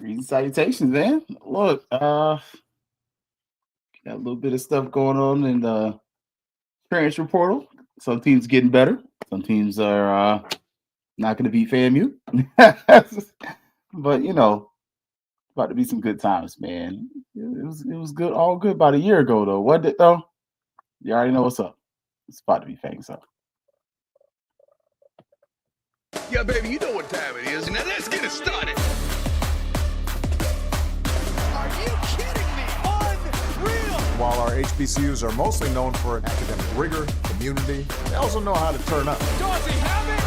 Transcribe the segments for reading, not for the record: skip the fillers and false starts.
Greetings, salutations, man. Look, got a little bit of stuff going on in the transfer portal. Some teams getting better. Some teams are not going to beat FAMU. But about to be some good times, man. It was good, all good about a year ago though. What did though? You already know what's up. It's about to be Fangs Up. Yeah, baby, you know what time it is. Now let's get it started. Are you kidding me? Unreal! While our HBCUs are mostly known for academic rigor, community, they also know how to turn up. Does he have it?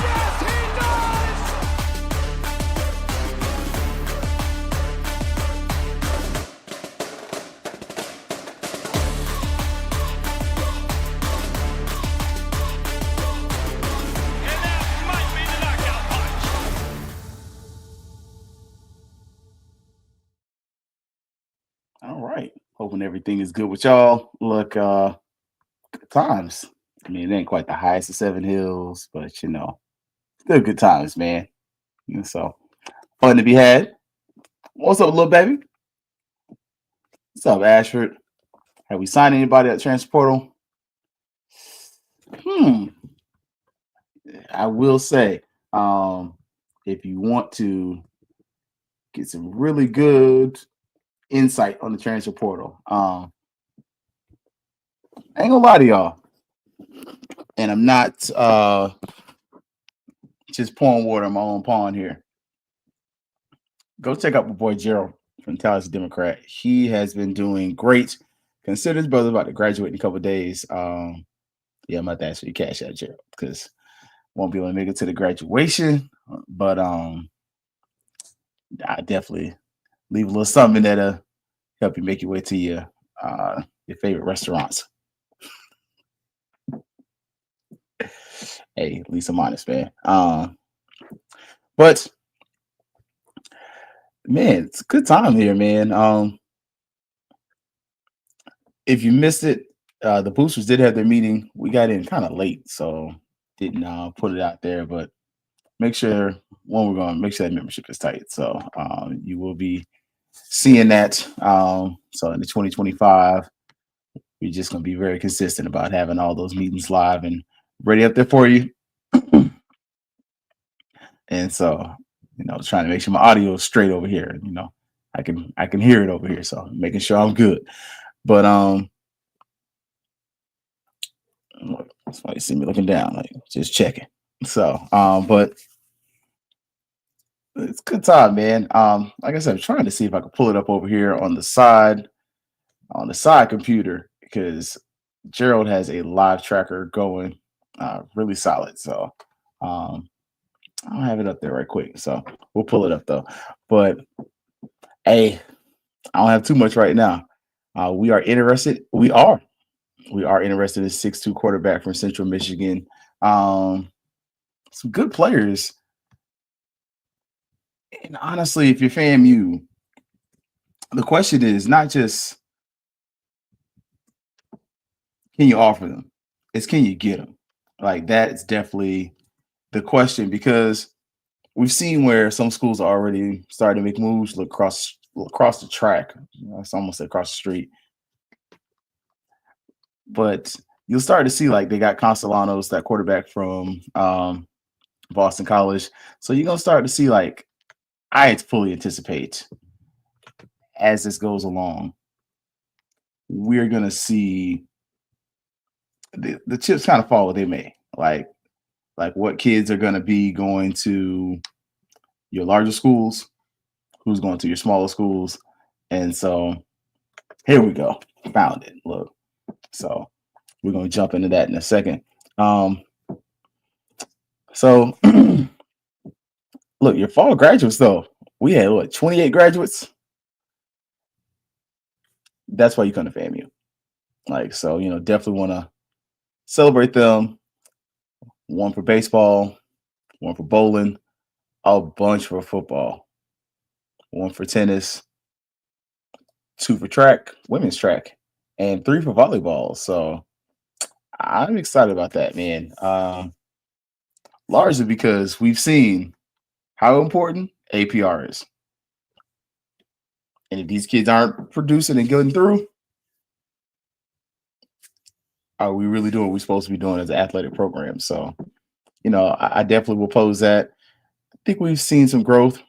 Yes, he does! And that might be the knockout punch. All right. Hoping everything is good with y'all. Look, good times. I mean, it ain't quite the highest of Seven Hills, but still good times, man. So fun to be had. What's up, little baby? What's up, Ashford? Have we signed anybody at transfer portal? I will say, if you want to get some really good insight on the transfer portal, I ain't gonna lie to y'all, and I'm not just pouring water on my own pond here. Go check out my boy Gerald from Tallahassee Democrat. He has been doing great. Consider his brother about to graduate in a couple of days. Yeah, I'm about to ask for your cash out, Gerald, because won't be able to make it to the graduation. But I definitely leave a little something that'll help you make your way to your favorite restaurants. Hey, at least I'm honest, man. But man, it's a good time here, man. If you missed it, the boosters did have their meeting. We got in kind of late, so didn't put it out there. But make sure when we're going, make sure that membership is tight. So you will be seeing that. So in the 2025, we're just going to be very consistent about having all those meetings live and ready up there for you. And so, trying to make sure my audio is straight over here. I can hear it over here. So making sure I'm good. But that's why you see me looking down, like just checking. So, but it's a good time, man. Like I said, I'm trying to see if I can pull it up over here on the side computer, because Gerald has a live tracker going really solid. So I don't have it up there right quick. So we'll pull it up though. But hey, I don't have too much right now. We are interested. We are interested in 6'2" quarterback from Central Michigan. Some good players. And honestly, if you're FAMU, the question is not just can you offer them, it's can you get them? Like that's definitely the question, because we've seen where some schools are already starting to make moves. Look across the track. It's almost across the street. But you'll start to see like they got Castellanos, that quarterback from Boston College. So you're gonna start to see like I fully anticipate as this goes along, we're gonna see the chips kind of fall where they may. Like what kids are gonna be going to your larger schools, who's going to your smaller schools. And so here we go. Found it. Look. So we're going to jump into that in a second. So look, your fall graduates though, we had 28 graduates. That's why you come to FAMU. Like, so, definitely want to celebrate them. One for baseball, one for bowling, a bunch for football, one for tennis, 2 for track, women's track, and 3 for volleyball. So I'm excited about that, man. Largely because we've seen how important APR is. And if these kids aren't producing and getting through, are we really doing what we're supposed to be doing as an athletic program? So, I definitely will pose that. I think we've seen some growth.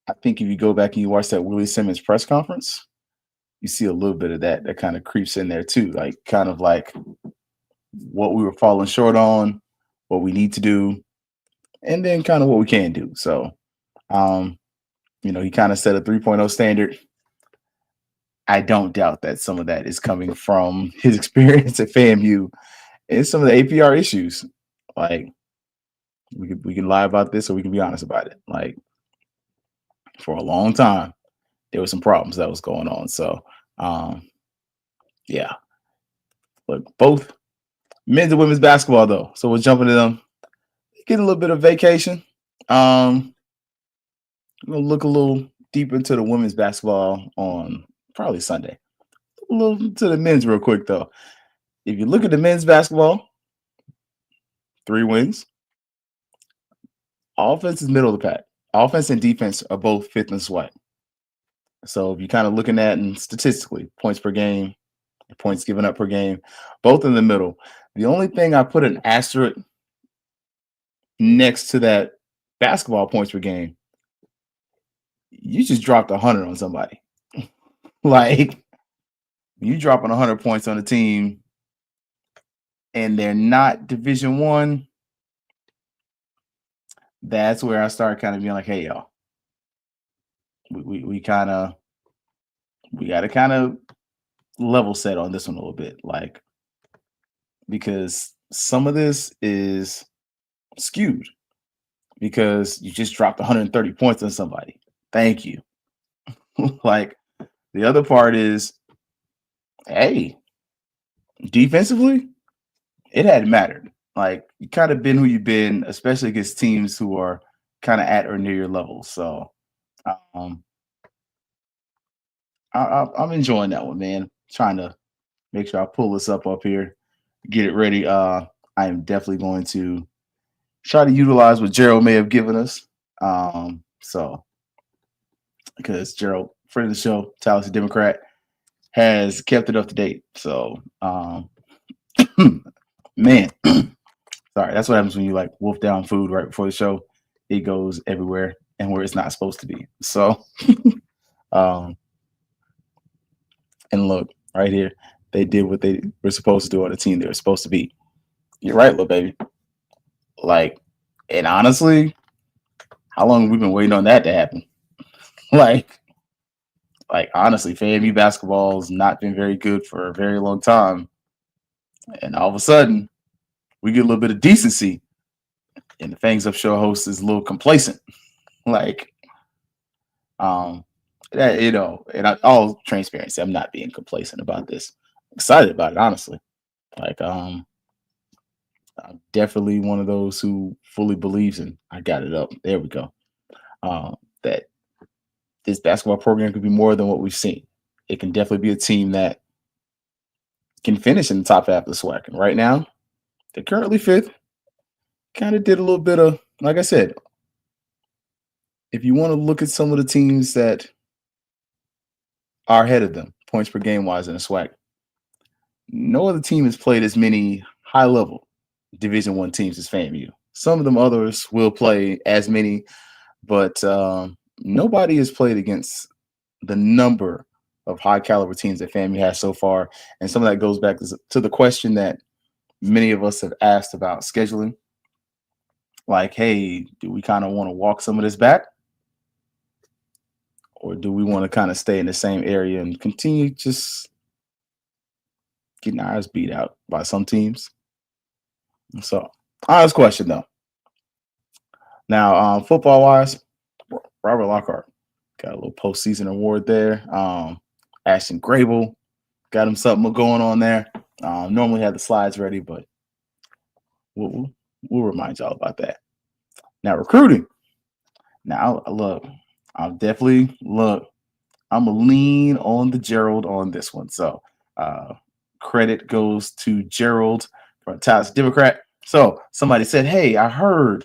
I think if you go back and you watch that Willie Simmons press conference, you see a little bit of that kind of creeps in there too, like kind of like what we were falling short on, what we need to do, and then kind of what we can do. So, he kind of set a 3.0 standard. I don't doubt that some of that is coming from his experience at FAMU and some of the APR issues. Like we can lie about this or we can be honest about it. Like for a long time, there were some problems that was going on. So, yeah. Look, both men's and women's basketball though. So we'll jump into them. Get a little bit of vacation. We'll look a little deeper into the women's basketball on probably Sunday. A little to the men's real quick though. If you look at the men's basketball, 3 wins. Offense is middle of the pack. Offense and defense are both fifth in SWAC. So if you're kind of looking at and statistically, points per game, points given up per game, both in the middle. The only thing I put an asterisk next to that basketball points per game, you just dropped 100 on somebody. Like you dropping 100 points on a team and they're not Division I, that's where I start kind of being like, hey, y'all, we got to kind of level set on this one a little bit. Like, because some of this is skewed because you just dropped 130 points on somebody. Thank you. Like, the other part is, hey, defensively, it hadn't mattered. Like, you kind of been who you've been, especially against teams who are kind of at or near your level. So, I'm enjoying that one, man. Trying to make sure I pull this up here, get it ready. I am definitely going to try to utilize what Gerald may have given us. So, because Gerald, friend of the show, Tallahassee Democrat, has kept it up to date. So, man, sorry, that's what happens when you like wolf down food right before the show. It goes everywhere and where it's not supposed to be. So, and look right here, they did what they were supposed to do on the team they were supposed to be. You're right, little baby. Like, and honestly, how long have we been waiting on that to happen? like honestly, FAMU basketball has not been very good for a very long time. And all of a sudden, we get a little bit of decency. And the Fangs Up show host is a little complacent. Like, that, and all transparency, I'm not being complacent about this. I'm excited about it, honestly. Like, I'm definitely one of those who fully believes in, I got it up. There we go. That this basketball program could be more than what we've seen. It can definitely be a team that can finish in the top half of the SWAC. And right now, they're currently fifth. Kind of did a little bit of, like I said, if you want to look at some of the teams that are ahead of them, points per game wise in the SWAC, no other team has played as many high level Division I teams as FAMU. Some of them others will play as many, but nobody has played against the number of high caliber teams that FAMU has so far. And some of that goes back to the question that many of us have asked about scheduling. Like, hey, do we kind of want to walk some of this back? Or do we want to kind of stay in the same area and continue just getting our ass beat out by some teams? So, honest question, though. Now, football-wise, Robert Lockhart got a little postseason award there. Ashton Grable got him something going on there. Normally had the slides ready, but we'll remind y'all about that. Now, recruiting. Now, look, I'm going to lean on the Gerald on this one. So, credit goes to Gerald from Tallahassee Democrat. So, somebody said, hey, I heard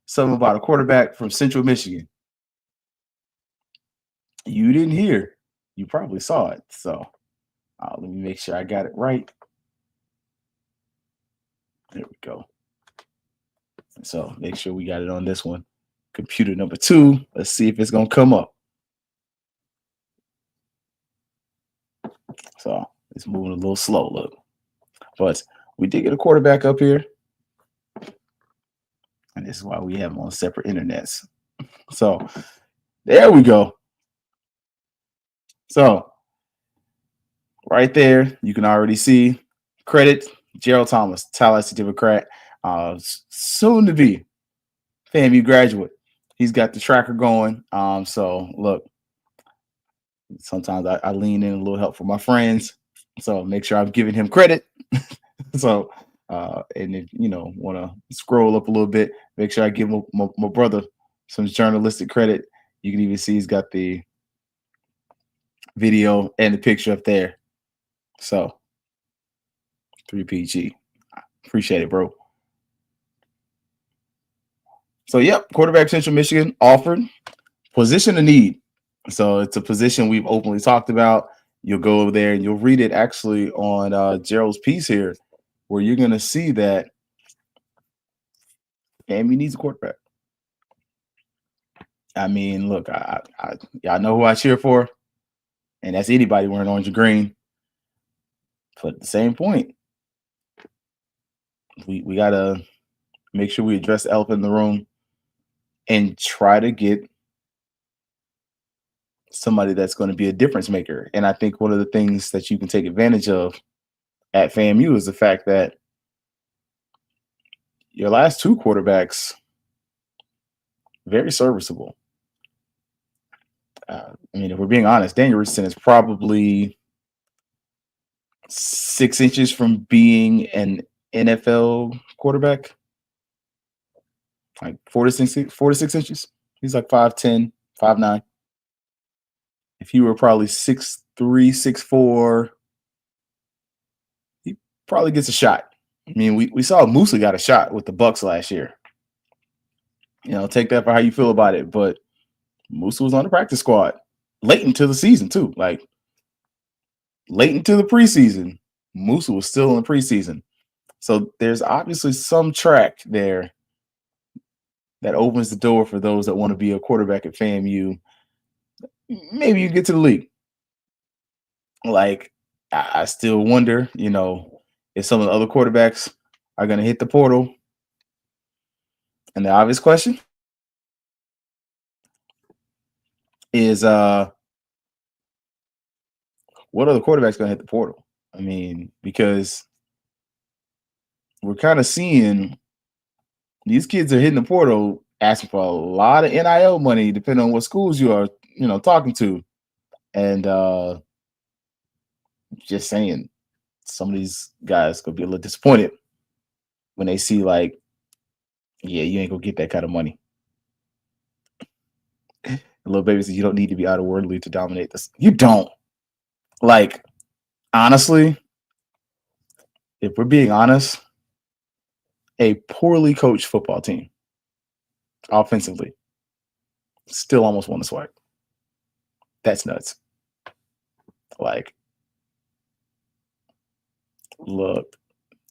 something about a quarterback from Central Michigan. You didn't hear. You probably saw it. So let me make sure I got it right. There we go. So make sure we got it on this one. Computer number 2. Let's see if it's gonna come up. So it's moving a little slow, look. But we did get a quarterback up here. And this is why we have them on separate internets. So there we go. So right there, you can already see credit Gerald Thomas, Tallahassee Democrat, soon to be FAMU graduate. He's got the tracker going. So look, sometimes I lean in a little help from my friends. So make sure I'm giving him credit. So and if you know want to scroll up a little bit, make sure I give my brother some journalistic credit. You can even see he's got the video and the picture up there. So 3PG. Appreciate it, bro. So yep, quarterback Central Michigan offered. Position of need. So it's a position we've openly talked about. You'll go over there and you'll read it actually on Gerald's piece here, where you're going to see that FAMU needs a quarterback. I mean, look, y'all know who I cheer for, and that's anybody wearing orange and green. But at the same point, we got to make sure we address the elephant in the room and try to get somebody that's going to be a difference maker. And I think one of the things that you can take advantage of at FAMU is the fact that your last 2 quarterbacks, very serviceable. I mean, if we're being honest, Daniel Richardson is probably 6 inches from being an NFL quarterback, like 4 to 6 inches. He's like 5'10", 5'9". If he were probably 6'3", 6'4", he probably gets a shot. I mean, we saw Musa got a shot with the Bucks last year. You know, take that for how you feel about it. But Musa was on the practice squad late into the season too. Like late into the preseason, Musa was still in the preseason. So there's obviously some track there that opens the door for those that want to be a quarterback at FAMU. Maybe you get to the league. Like, I still wonder, you know, if some of the other quarterbacks are going to hit the portal. And the obvious question is, what other quarterbacks going to hit the portal? I mean, because we're kind of seeing these kids are hitting the portal asking for a lot of NIL money, depending on what schools you are, you know, talking to. And just saying, some of these guys could be a little disappointed when they see, like, yeah, you ain't gonna get that kind of money. The little baby says you don't need to be out of worldly to dominate this. You don't. Like, honestly, if we're being honest, a poorly coached football team, offensively, still almost won the SWAC. That's nuts. Like, look,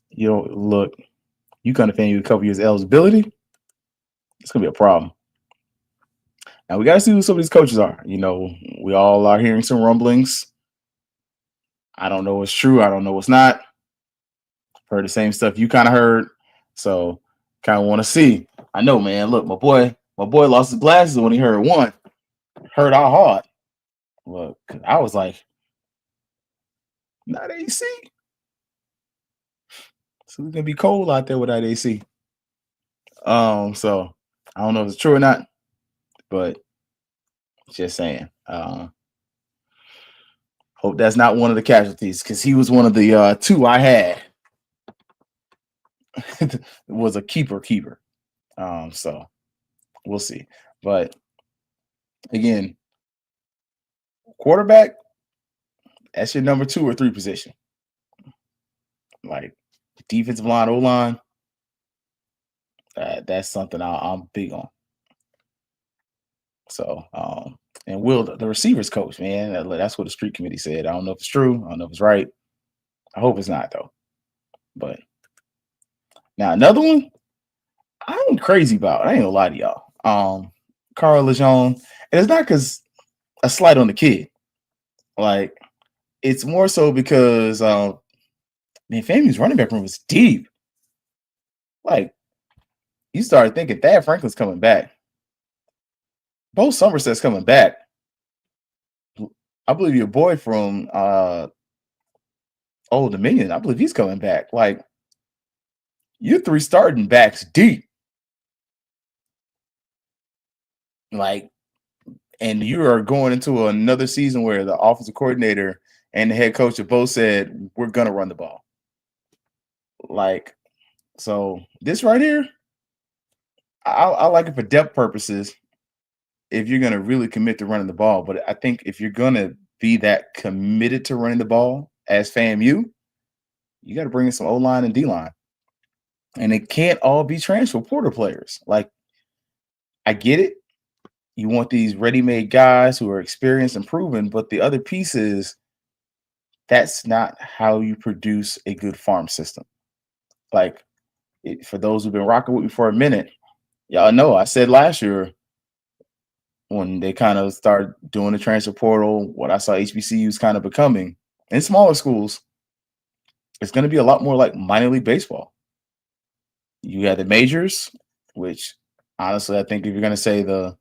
you kind of FAMU a couple years eligibility, it's gonna be a problem. Now we gotta see who some of these coaches are. You know, we all are hearing some rumblings. I don't know what's true. I don't know what's not. Heard the same stuff you kind of heard. So kind of want to see. I know, man. Look, my boy lost his glasses when he heard one. Heard how hard. Look, I was like, not AC. So it's gonna be cold out there without AC. So I don't know if it's true or not, but just saying. Hope that's not one of the casualties, because he was one of the 2 I had. It was a keeper. So we'll see. But again, quarterback, that's your number 2 or 3 position. Like defensive line, O-line, that's something I'm big on. So And Will, the receivers coach, man, that's what the street committee said. I don't know if it's true. I don't know if it's right. I hope it's not though. But now another one I ain't crazy about. I ain't gonna lie to y'all. Carl Lejeune, and it's not because a slight on the kid. Like it's more so because man, FAMU's running back room is deep. Like you started thinking Thad Franklin's coming back. Bo Somerset's coming back. I believe your boy from Old Dominion, I believe he's coming back. Like you three starting backs deep. Like, and you are going into another season where the offensive coordinator and the head coach have both said, we're gonna run the ball. Like, so this right here, I like it for depth purposes if you're gonna really commit to running the ball. But I think if you're gonna be that committed to running the ball as FAMU, you got to bring in some O-line and D-line. And it can't all be transfer portal players. Like, I get it. You want these ready-made guys who are experienced and proven, but the other piece is that's not how you produce a good farm system. Like, for those who've been rocking with me for a minute, y'all know I said last year when they kind of started doing the transfer portal, what I saw HBCUs kind of becoming in smaller schools, it's going to be a lot more like minor league baseball. You have the majors, which honestly, I think if you're going to say the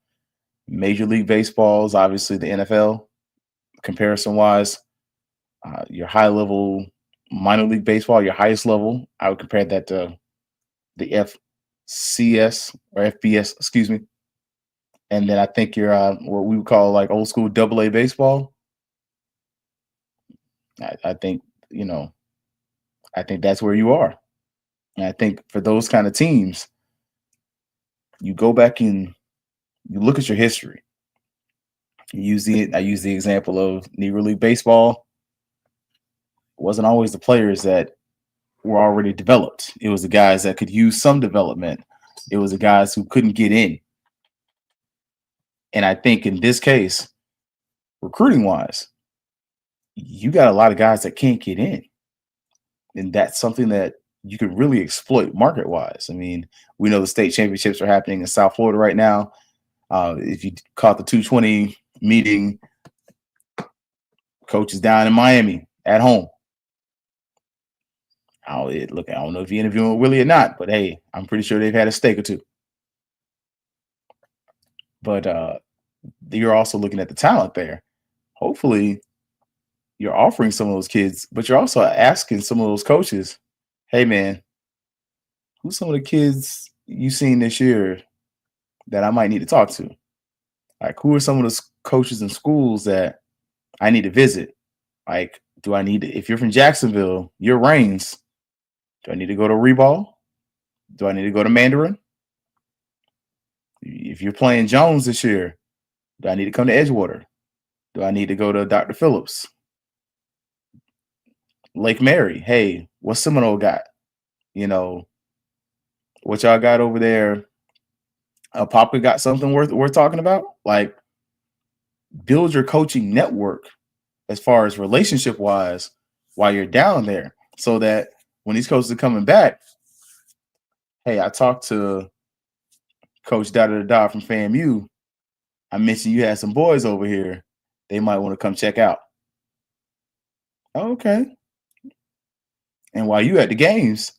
Major League Baseball is obviously the NFL comparison-wise. Your high-level minor league baseball, your highest level, I would compare that to the FCS or FBS, excuse me. And then I think you're what we would call like old school AA baseball. I think, I think that's where you are. And I think for those kind of teams, you go back and you look at your history. I use the example of Negro League Baseball. It wasn't always the players that were already developed. It was the guys that could use some development. It was the guys who couldn't get in. And I think in this case, recruiting wise, you got a lot of guys that can't get in. And that's something that you could really exploit market wise. I mean, we know the state championships are happening in South Florida right now. If you caught the 220 meeting, coach is down in Miami at home. I don't know if you're interviewing with Willie or not, but hey, I'm pretty sure they've had a steak or two. But you're also looking at the talent there. Hopefully, you're offering some of those kids, but you're also asking some of those coaches, hey, man, who's some of the kids you've seen this year that I might need to talk to? Like, who are some of those coaches in schools that I need to visit? Like, do I need to, if you're from Jacksonville, you're Rains, do I need to go to Reball? Do I need to go to Mandarin? If you're playing Jones this year, do I need to come to Edgewater? Do I need to go to Dr. Phillips? Lake Mary, hey, what's Seminole got? What y'all got over there? Papa got something worth talking about? Like, build your coaching network as far as relationship wise while you're down there, so that when these coaches are coming back, hey, I talked to Coach Da from FAMU. I mentioned you had some boys over here. They might want to come check out. Okay. And while you at the games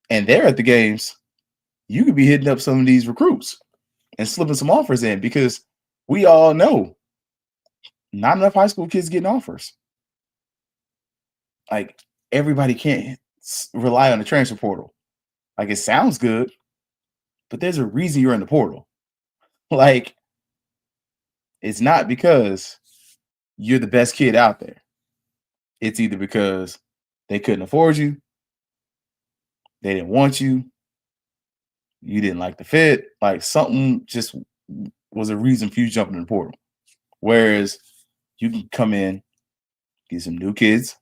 and they're at the games, you could be hitting up some of these recruits and slipping some offers in, because we all know not enough high school kids getting offers. Like, everybody can't rely on the transfer portal. Like, it sounds good, but there's a reason you're in the portal. Like, it's not because you're the best kid out there. It's either because they couldn't afford you, they didn't want you, you didn't like the fit, like something just was a reason for you jumping in the portal. Whereas you can come in, get some new kids,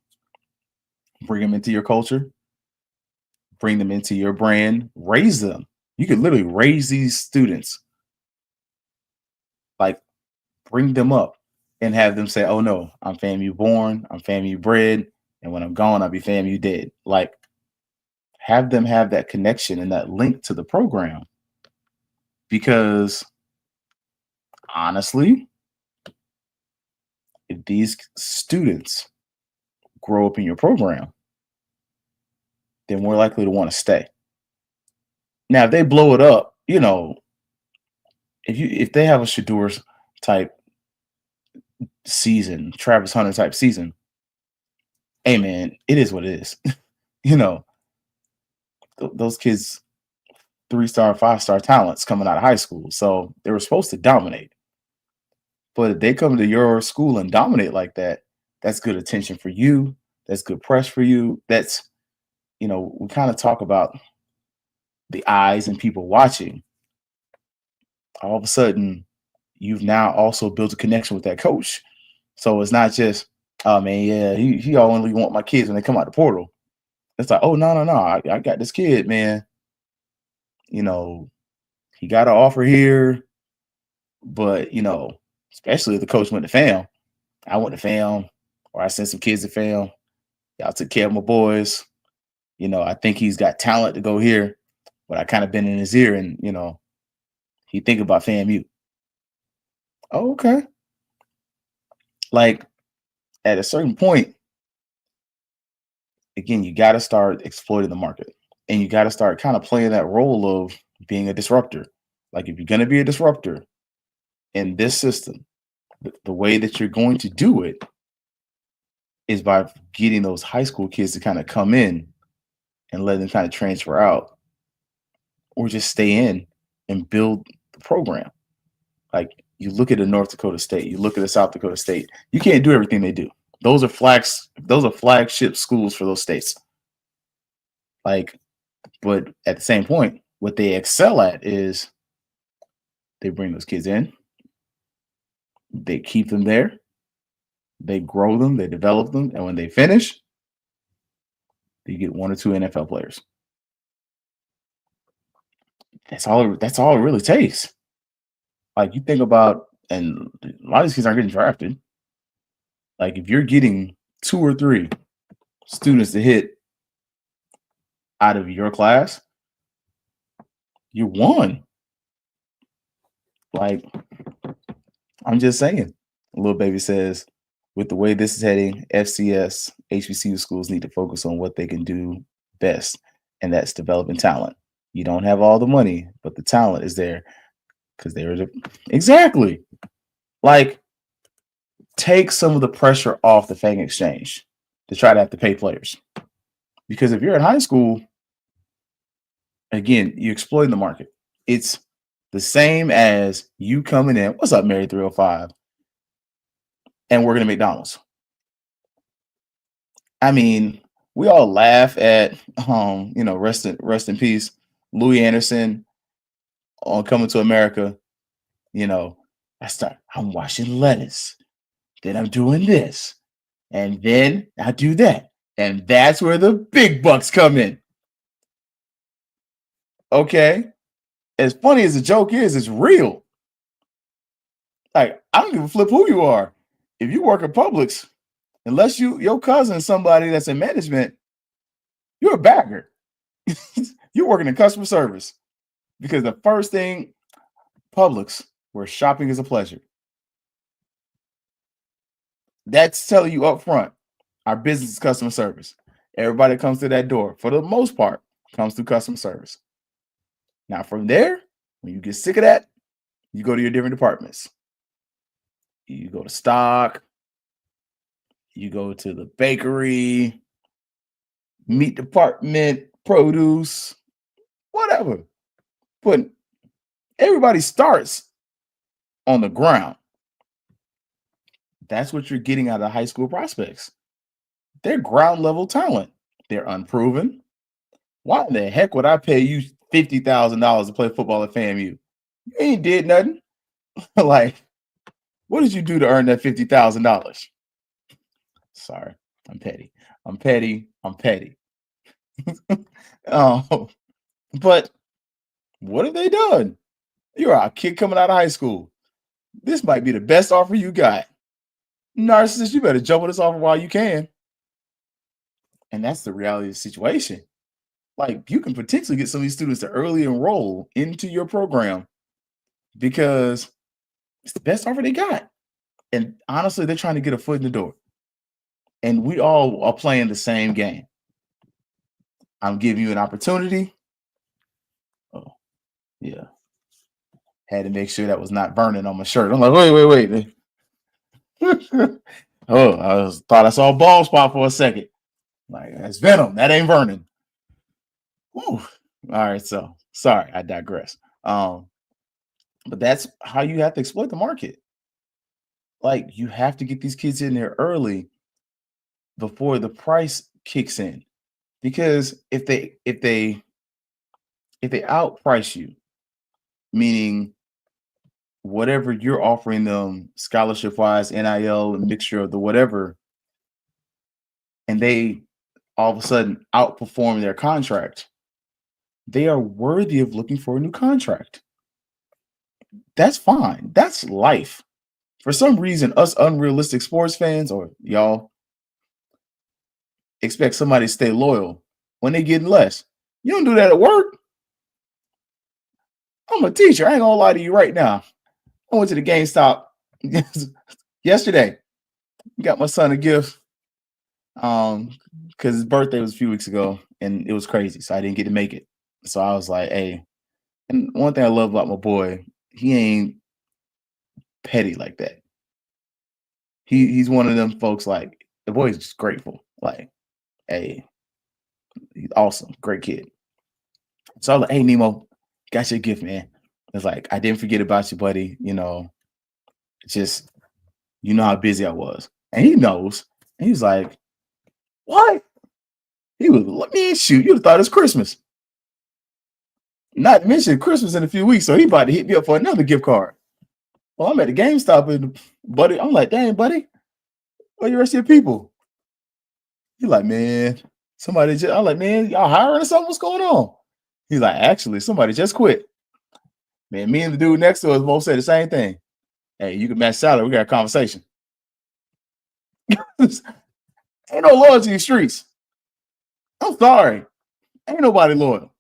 bring them into your culture, bring them into your brand, raise them. You could literally raise these students like bring them up and have them say, "Oh no, I'm FAMU born, I'm FAMU bred, and when I'm gone, I'll be FAMU dead." Like, have them have that connection and that link to the program, because honestly, if these students grow up in your program, they're more likely to want to stay. Now, if they blow it up, if they have a Shador type season, Travis Hunter type season, hey man, it is what it is. you know, those kids, 3-star, 5-star talents coming out of high school, so they were supposed to dominate. But if they come to your school and dominate like that, that's good attention for you. That's good press for you. That's, we kind of talk about the eyes and people watching. All of a sudden, you've now also built a connection with that coach. So it's not just, oh man, yeah, he only want my kids when they come out the portal. It's like, oh no, I got this kid, man. He got an offer here, but especially if the coach went to FAM. I went to FAM, or I sent some kids to FAM. Y'all took care of my boys. I think he's got talent to go here, but I kind of been in his ear, and he think about FAMU. Oh, okay. Like, at a certain point, again, you got to start exploiting the market, and you got to start kind of playing that role of being a disruptor. Like, if you're going to be a disruptor in this system, the way that you're going to do it is by getting those high school kids to kind of come in and let them kind of transfer out, or just stay in and build the program. Like, you look at a North Dakota State, you look at a South Dakota State, you can't do everything they do. Those are flagship schools for those states. Like, but at the same point, what they excel at is they bring those kids in, they keep them there, they grow them, they develop them, and when they finish, you get 1 or 2 NFL players. That's all it really takes. Like, you think about, and a lot of these kids aren't getting drafted. Like, if you're getting 2 or 3 students to hit out of your class, you won. Like, I'm just saying. Little baby says, with the way this is heading, FCS, HBCU schools need to focus on what they can do best, and that's developing talent. You don't have all the money, but the talent is there, because exactly. Like, take some of the pressure off the Fang Exchange to try to have to pay players. Because if you're in high school, again, you exploit the market. It's the same as you coming in, what's up, Mary 305, and working at McDonald's. I mean, we all laugh at, rest in peace, Louis Anderson on Coming to America. I'm washing lettuce, then I'm doing this, and then I do that. And that's where the big bucks come in. Okay. As funny as the joke is, it's real. Like, I don't give a flip who you are. If you work at Publix, unless your cousin is somebody that's in management, you're a bagger. You're working in customer service, because the first thing, Publix, where shopping is a pleasure. That's telling you up front, our business is customer service. Everybody that comes to that door, for the most part, comes through customer service. Now, from there, when you get sick of that, you go to your different departments. You go to stock, you go to the bakery, meat department, produce, whatever. But everybody starts on the ground. That's what you're getting out of high school prospects. They're ground level talent. They're unproven. Why in the heck would I pay you $50,000 to play football at FAMU? You ain't did nothing. Like, what did you do to earn that $50,000? Sorry, I'm petty. But what have they done? You're a kid coming out of high school. This might be the best offer you got. Narcissist, you better jump on this offer while you can. And that's the reality of the situation. Like, you can potentially get some of these students to early enroll into your program because it's the best offer they got. And honestly, they're trying to get a foot in the door. And we all are playing the same game. I'm giving you an opportunity. Oh, yeah. Had to make sure that was not burning on my shirt. I'm like, wait. Oh, thought I saw a bald spot for a second. Like, that's venom. That ain't burning. Whew. All right, so sorry, I digress. But that's how you have to exploit the market. Like, you have to get these kids in there early before the price kicks in. Because if they outprice you, meaning whatever you're offering them scholarship wise, NIL, a mixture of the whatever, and they all of a sudden outperform their contract, they are worthy of looking for a new contract. That's fine. That's life. For some reason, us unrealistic sports fans, or y'all, expect somebody to stay loyal when they getting less. You don't do that at work. I'm a teacher. I ain't gonna lie to you right now. I went to the GameStop yesterday. Got my son a gift because his birthday was a few weeks ago and it was crazy, so I didn't get to make it. So I was like, hey, and one thing I love about my boy, he ain't petty like that. He's one of them folks, like, the boy's just grateful. Like, hey, he's awesome, great kid. So I was like, hey, Nemo, got your gift, man. It's like, I didn't forget about you, buddy. You know, just, you know how busy I was. And he knows. And he's like, what? He was, let me shoot. You'd have thought it's Christmas. Not to mention Christmas in a few weeks. So he about to hit me up for another gift card. Well, I'm at the GameStop and buddy, I'm like, dang, buddy, where the rest of your people? He's like, man, somebody just, I'm like, man, y'all hiring or something? What's going on? He's like, actually, somebody just quit. Man, me and the dude next to us both said the same thing. Hey, you can match salary. We got a conversation. Ain't no loyalty in the streets. I'm sorry. Ain't nobody loyal.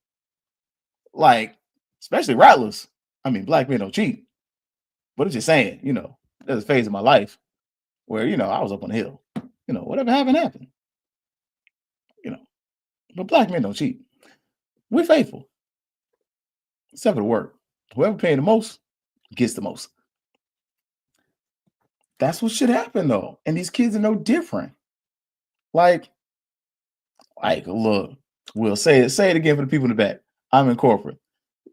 Like, especially rattlers. I mean, black men don't cheat. But it's just saying, you know, there's a phase of my life where, you know, I was up on the hill. You know, whatever happened. You know, but black men don't cheat. We're faithful. Except for the work. Whoever paying the most gets the most. That's what should happen, though. And these kids are no different. Like, look, we'll say it again for the people in the back. I'm in corporate.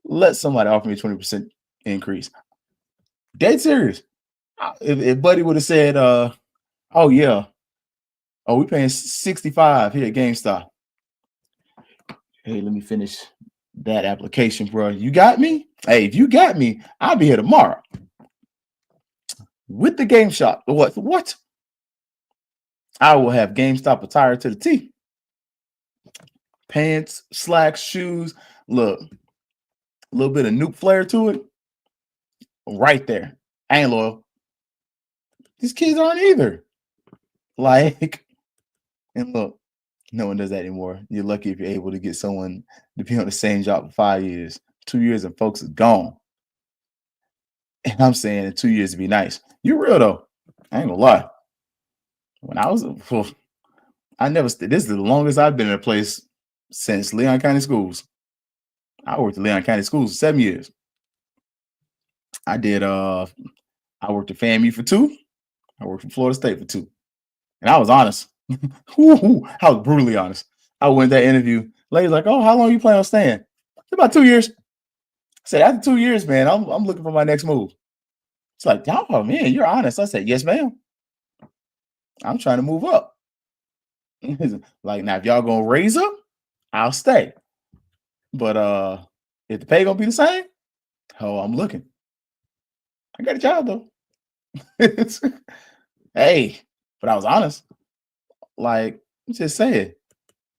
Let somebody offer me a 20% increase. Dead serious. If Buddy would have said, oh yeah, we paying 65 here at GameStop. Hey, let me finish that application, bro. You got me? Hey, if you got me, I'll be here tomorrow. With the game shop. What? I will have GameStop attire to the T. Pants, slacks, shoes. Look, a little bit of nuke flair to it. Right there. I ain't loyal. These kids aren't either. Like, and look, no one does that anymore. You're lucky if you're able to get someone to be on the same job for 5 years. 2 years and folks are gone. And I'm saying in 2 years to be nice. You're real though. I ain't gonna lie. When I was, this is the longest I've been in a place since Leon County Schools. I worked at Leon County Schools for 7 years. I worked at FAMU for 2. I worked for Florida State for 2. And I was honest. I was brutally honest. I went to that interview. Lady's like, oh, how long you plan on staying? About 2 years. I said, after 2 years, man, I'm looking for my next move. It's like, oh, man, you're honest. I said, yes, ma'am. I'm trying to move up. Like, now, if y'all going to raise up, I'll stay. But if the pay going to be the same, oh, I'm looking. I got a job, though. Hey, but I was honest. Like, just saying.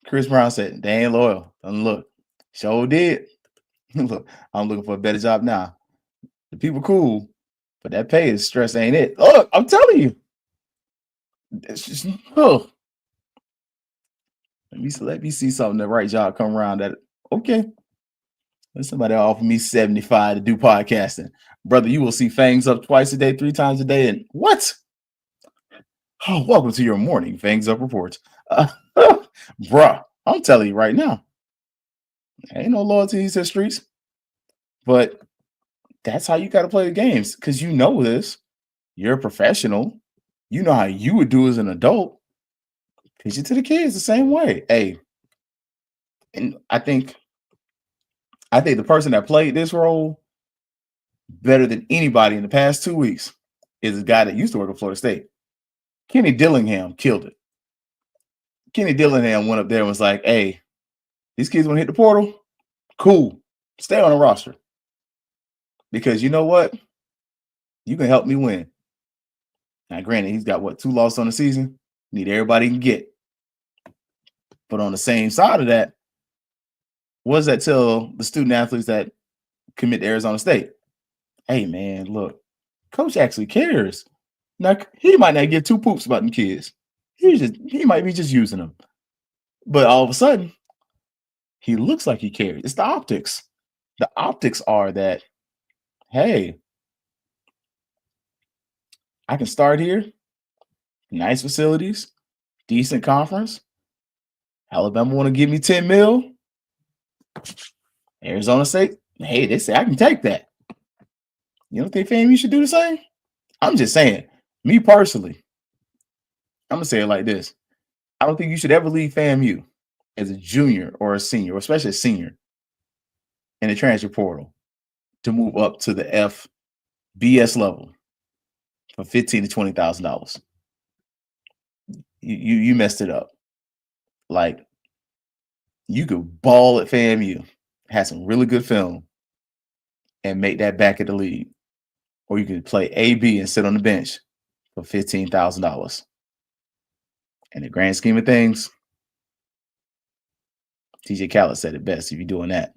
Chris Brown said, they ain't loyal. And look, sure did. Look, I'm looking for a better job now. The people cool, But that pay is stress, ain't it? Look, I'm telling you. It's just let me see something the right job come around that okay. Let somebody offer me 75 to do podcasting. Brother, you will see Fangs Up twice a day, 3 times a day. And what? Oh, welcome to your morning Fangs Up reports. Bruh, I'm telling you right now, ain't no loyalty to the streets, but that's how you got to play the games because you know this. You're a professional. You know how you would do as an adult. Teach it to the kids the same way. Hey, and I think the person that played this role better than anybody in the past 2 weeks is a guy that used to work at Florida State. Kenny Dillingham killed it. Kenny Dillingham went up there and was like, hey, these kids want to hit the portal? Cool. Stay on the roster. Because you know what? You can help me win. Now, granted, he's got, 2 losses on the season? Need everybody can get. But on the same side of that, what does that tell the student athletes that commit to Arizona State? Hey, man, look, coach actually cares. Now, he might not give 2 poops about them kids. He might be just using them. But all of a sudden, he looks like he cares. It's the optics. The optics are that, hey, I can start here. Nice facilities, decent conference. Alabama want to give me 10 mil. Arizona State, hey, they say I can take that. You don't think FAMU should do the same? I'm just saying, me personally, I'm going to say it like this. I don't think you should ever leave FAMU as a junior or a senior, or especially a senior, in the transfer portal to move up to the FBS level for $15,000 to $20,000. You messed it up. Like, you could ball at FAMU, have some really good film, and make that back at the league. Or you could play AB and sit on the bench for $15,000. In the grand scheme of things, TJ Khaled said it best. If you're doing that,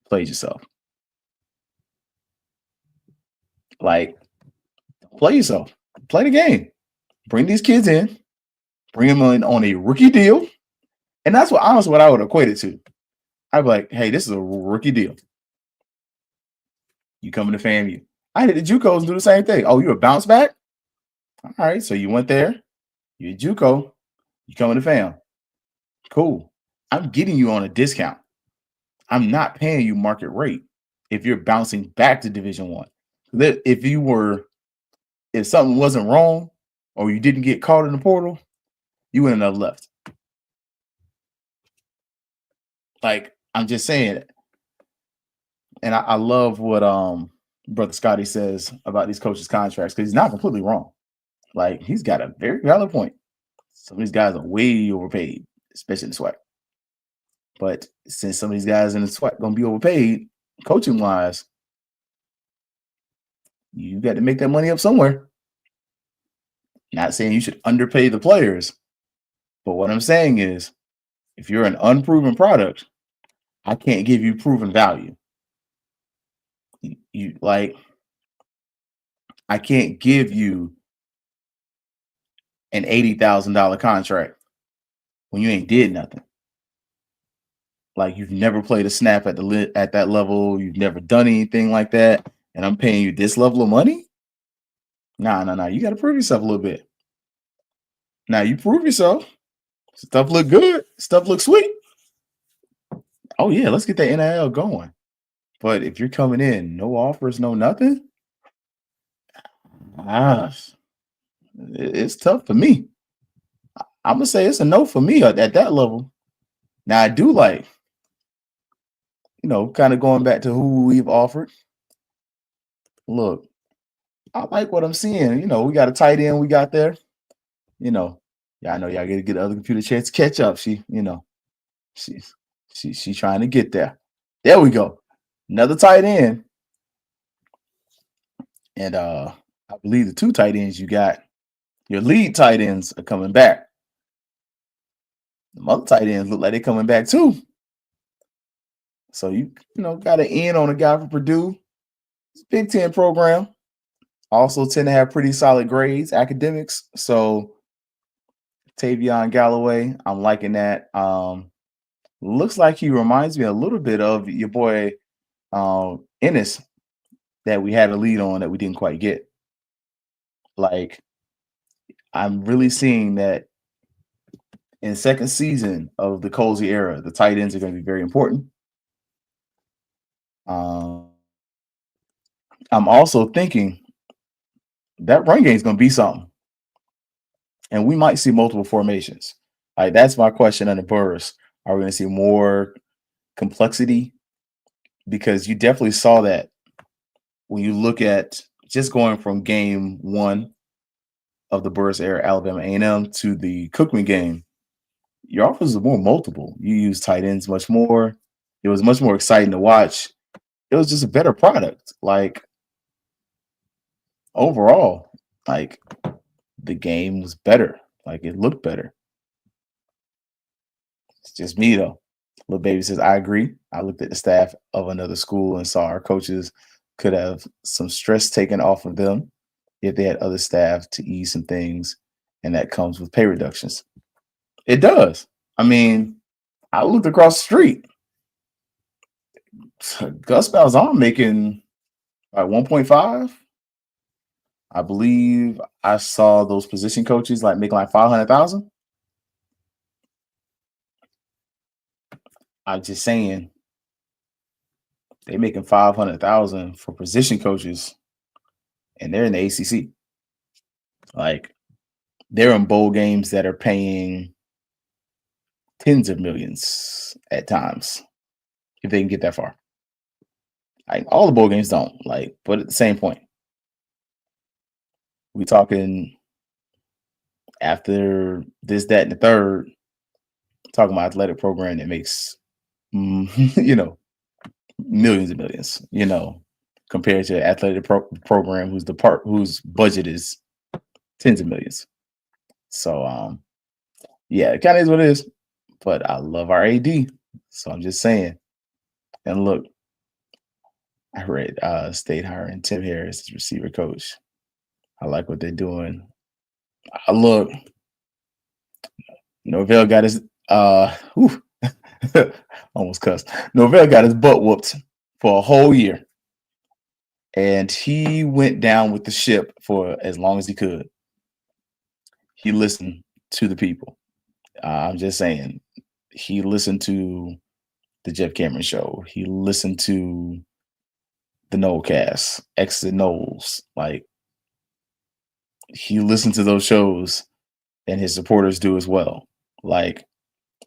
play yourself. Like, play yourself. Play the game. Bring these kids in. Bring them in on a rookie deal. And that's what I would equate it to. I'd be like, hey, this is a rookie deal. You coming to FAMU. I did the JUCOs do the same thing. Oh, you a bounce back? All right, so you went there. You're a JUCO. You coming to FAM. Cool. I'm getting you on a discount. I'm not paying you market rate if you're bouncing back to Division I. If something wasn't wrong or you didn't get caught in the portal, you wouldn't have left. Like, I'm just saying it. And I love what Brother Scotty says about these coaches' contracts because he's not completely wrong. Like, he's got a very valid point. Some of these guys are way overpaid, especially in the SWAC. But since some of these guys in the SWAC going to be overpaid, coaching-wise, you got to make that money up somewhere. Not saying you should underpay the players, but what I'm saying is if you're an unproven product, I can't give you proven value. I can't give you an $80,000 contract when you ain't did nothing. Like, you've never played a snap at that level, you've never done anything like that, and I'm paying you this level of money? Nah. You got to prove yourself a little bit. Now you prove yourself. Stuff look good. Stuff looks sweet. Oh yeah, let's get that NIL going. But if you're coming in, no offers, no nothing, it's tough for me. I'm gonna say it's a no for me at that level. Now I do like, kind of going back to who we've offered. Look, I like what I'm seeing. We got a tight end we got there. I know y'all got to get the other computer chance to catch up. She's trying to get there. There we go. Another tight end. And I believe the 2 tight ends you got, your lead tight ends are coming back. The other tight ends look like they're coming back too. So you got an in on a guy from Purdue. Big Ten program. Also tend to have pretty solid grades, academics. So Tavion Galloway, I'm liking that. Looks like he reminds me a little bit of your boy Ennis that we had a lead on that we didn't quite get. Like, I'm really seeing that in second season of the Cozy era, the tight ends are going to be very important. I'm also thinking that run game is going to be something, and we might see multiple formations. Like, that's my question on the Burrs. Are we going to see more complexity? Because you definitely saw that when you look at just going from game one of the Burris era, Alabama A&M, to the Cookman game. Your offense is more multiple. You use tight ends much more. It was much more exciting to watch. It was just a better product. Like, overall, like, the game was better. Like, it looked better. It's just me, though. Little baby says, I agree. I looked at the staff of another school and saw our coaches could have some stress taken off of them if they had other staff to ease some things, and that comes with pay reductions. It does. I mean, I looked across the street. Gus Malzahn making like 1.5. I believe I saw those position coaches like making like 500,000. I'm just saying they making 500,000 for position coaches, and they're in the ACC. Like, they're in bowl games that are paying tens of millions at times if they can get that far. Like, all the bowl games don't. Like, but at the same point, we talking after this, that, and the third. Talking about athletic program that makes millions and millions. Compared to an athletic program whose budget is tens of millions. So yeah, it kind of is what it is. But I love our AD, so I'm just saying. And look, I read State hiring Tim Harris as receiver coach. I like what they're doing. Look, Norvell got his almost cussed. Norvell got his butt whooped for a whole year, and he went down with the ship for as long as he could. He listened to the people. I'm just saying, he listened to the Jeff Cameron show. He listened to the Nolecast, X and Knowles. Like, he listened to those shows, and his supporters do as well. Like,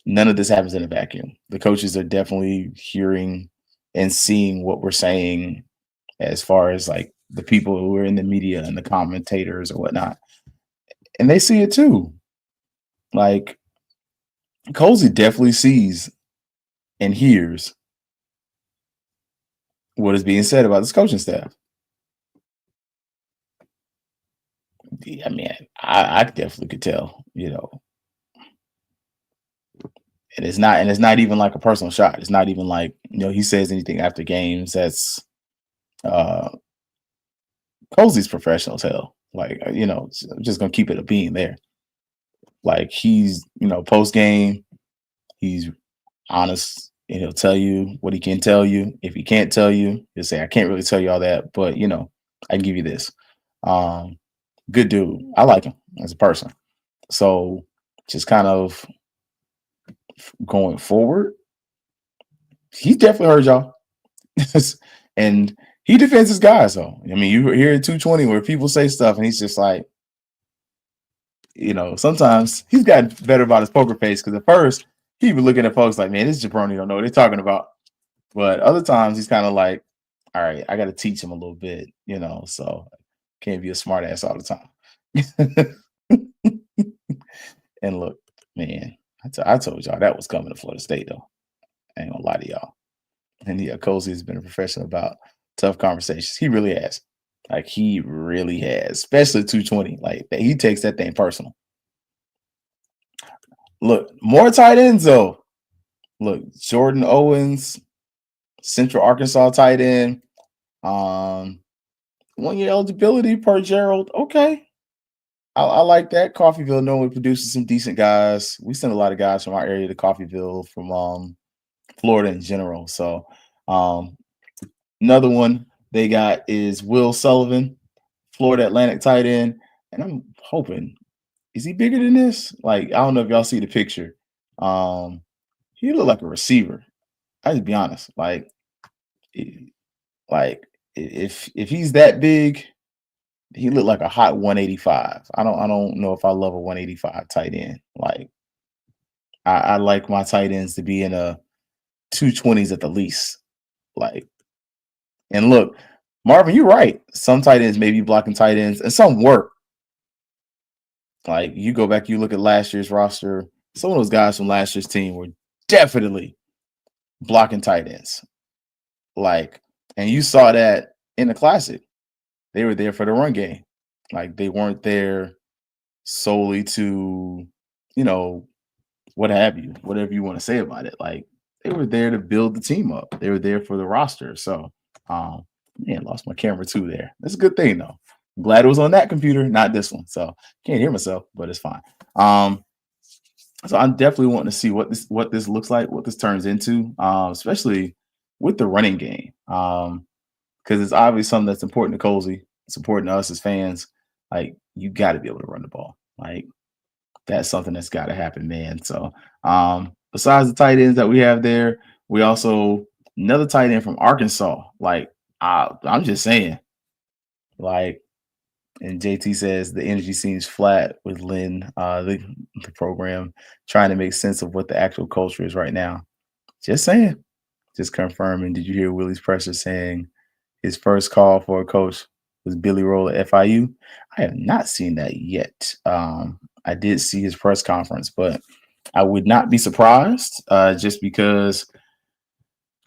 none of this happens in a vacuum. The coaches are definitely hearing and seeing what we're saying as far as like the people who are in the media and the commentators or whatnot. And they see it too. Like, Cozy definitely sees and hears what is being said about this coaching staff. I mean, I definitely could tell, and it's not even like a personal shot. It's not even like, he says anything after games that's Cozy's professional as hell. Like, I'm just gonna keep it a being there. Like, he's, post game, he's honest, and he'll tell you what he can tell you. If he can't tell you, he'll say, I can't really tell you all that, but I can give you this. Good dude. I like him as a person. So just kind of going forward, he definitely heard y'all. And he defends his guys, though. I mean, you hear at 220 where people say stuff, and he's just like, sometimes he's gotten better about his poker face, because at first he'd be looking at folks like, man, this jabroni don't know what they're talking about. But other times he's kind of like, all right, I got to teach him a little bit, so can't be a smart ass all the time. And look, man, I told y'all that was coming to Florida State, though. I ain't gonna lie to y'all. And yeah, Cozy has been a professional about tough conversations. He really has. Like, he really has, especially 220. Like, he takes that thing personal. Look, more tight ends, though. Look, Jordan Owens, Central Arkansas tight end. 1 year eligibility per Gerald. Okay. I like that. Coffeeville normally produces some decent guys. We send a lot of guys from our area to Coffeeville from Florida in general. So um, another one they got is Will Sullivan, Florida Atlantic tight end. And I'm hoping, is he bigger than this? Like, I don't know if y'all see the picture. Um, he look like a receiver. I just be honest. I- if he's that big, he looked like a hot 185. I don't know if I love a 185 tight end. Like I like my tight ends to be in a 220s at the least. Like, and look, Marvin, you're right. Some tight ends may be blocking tight ends, and some work. Like you go back, you look at last year's roster. Some of those guys from last year's team were definitely blocking tight ends. Like, and you saw that in the classic. They were there for the run game. Like they weren't there solely to, you know, what have you, whatever you want to say about it. Like they were there to build the team up. They were there for the roster. So, man, lost my camera too there. That's a good thing though. I'm glad it was on that computer, not this one. So can't hear myself, but it's fine. So I'm definitely wanting to see what this looks like, what this turns into, especially with the running game. Because it's obviously something that's important to Cozy. It's important to us as fans. Like you got to be able to run the ball. Like that's something that's got to happen, man. So besides the tight ends that we have there, we also another tight end from Arkansas. Like I'm just saying, like, and JT says the energy seems flat with Lynn, the program trying to make sense of what the actual culture is right now. Just saying, just confirming. Did you hear Willie's presser saying his first call for a coach was Billy Roll at FIU? I have not seen that yet. I did see his press conference, but I would not be surprised just because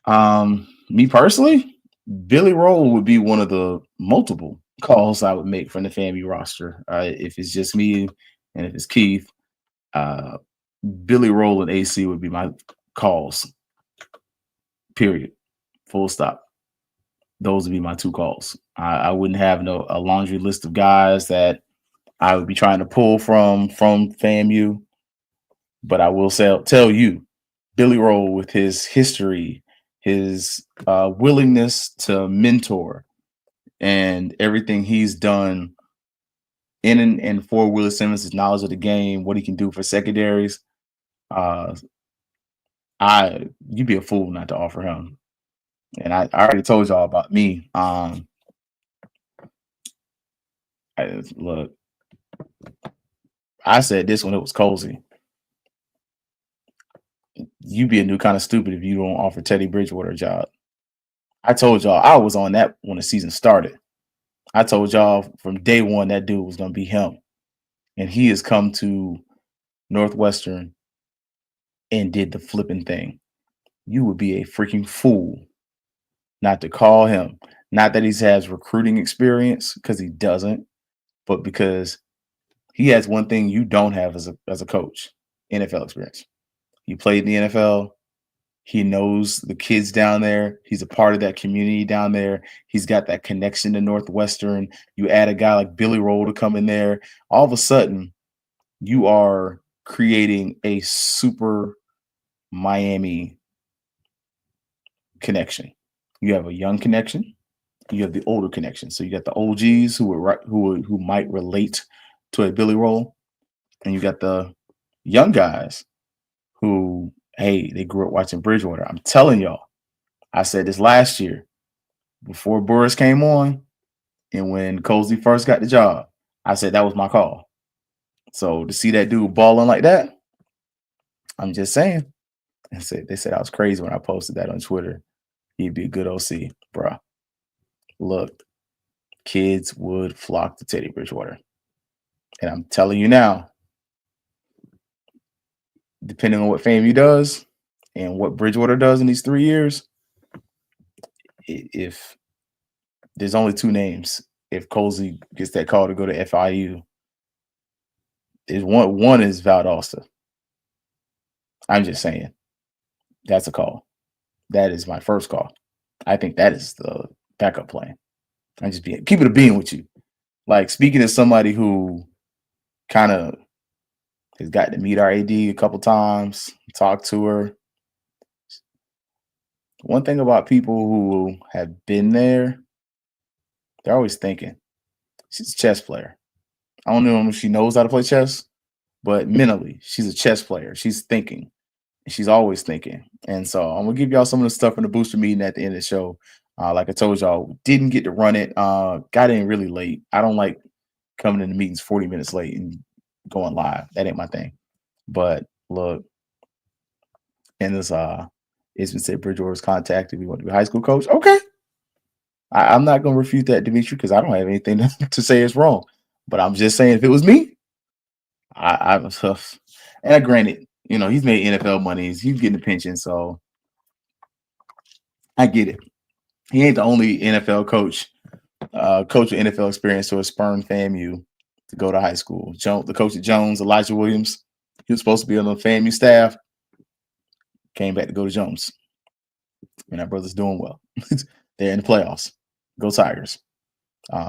me personally, Billy Roll would be one of the multiple calls I would make from the FAMU roster. If it's just me and if it's Keith, Billy Roll and AC would be my calls. Period. Full stop. Those would be my two calls. I wouldn't have a laundry list of guys that I would be trying to pull from FAMU, but I will tell you, Billy Roll with his history, his willingness to mentor, and everything he's done in and for Willie Simmons' knowledge of the game, what he can do for secondaries. You'd be a fool not to offer him. And I already told y'all about me. Look, I said this when it was Cozy. You'd be a new kind of stupid if you don't offer Teddy Bridgewater a job. I told y'all I was on that when the season started. I told y'all from day one that dude was going to be him. And he has come to Northwestern and did the flipping thing. You would be a freaking fool not to call him. Not that he has recruiting experience, because he doesn't, but because he has one thing you don't have as a coach: NFL experience. He played in the NFL. He knows the kids down there. He's a part of that community down there. He's got that connection to Northwestern. You add a guy like Billy Roll to come in there. All of a sudden, you are creating a super Miami connection. You have a young connection. You have the older connection. So you got the OGs who might relate to a Billy Roll, and you got the young guys who, hey, they grew up watching Bridgewater. I'm telling y'all, I said this last year before Burris came on, and when Cozy first got the job, I said that was my call. So to see that dude balling like that, I'm just saying. They said I was crazy when I posted that on Twitter. He'd be a good OC, bruh. Look, kids would flock to Teddy Bridgewater. And I'm telling you now, depending on what FAMU does and what Bridgewater does in these 3 years, if there's only two names, if Cozy gets that call to go to FIU, is one is Valdosta. I'm just saying, that's a call. That is my first call. I think that is the backup plan. I just keep it a being with you. Like speaking as somebody who kind of has got to meet our AD a couple times, talk to her. One thing about people who have been there, they're always thinking. She's a chess player. I don't know if she knows how to play chess, but mentally, she's a chess player. She's thinking. She's always thinking. And so I'm gonna give y'all some of the stuff in the booster meeting at the end of the show. Like I told y'all, didn't get to run it. Got in really late. I don't like coming into meetings 40 minutes late and going live. That ain't my thing. But look, and this it's been said Bridgewater's contacted. We want to be a high school coach. Okay. I'm not gonna refute that, Dimitri, because I don't have anything to say is wrong. But I'm just saying if it was me, I was tough. And granted, he's made NFL money. He's getting a pension, so I get it. He ain't the only NFL coach with NFL experience who has spurned FAMU to go to high school. The coach at Jones, Elijah Williams, he was supposed to be on the FAMU staff, came back to go to Jones. And that brother's doing well. They're in the playoffs. Go Tigers.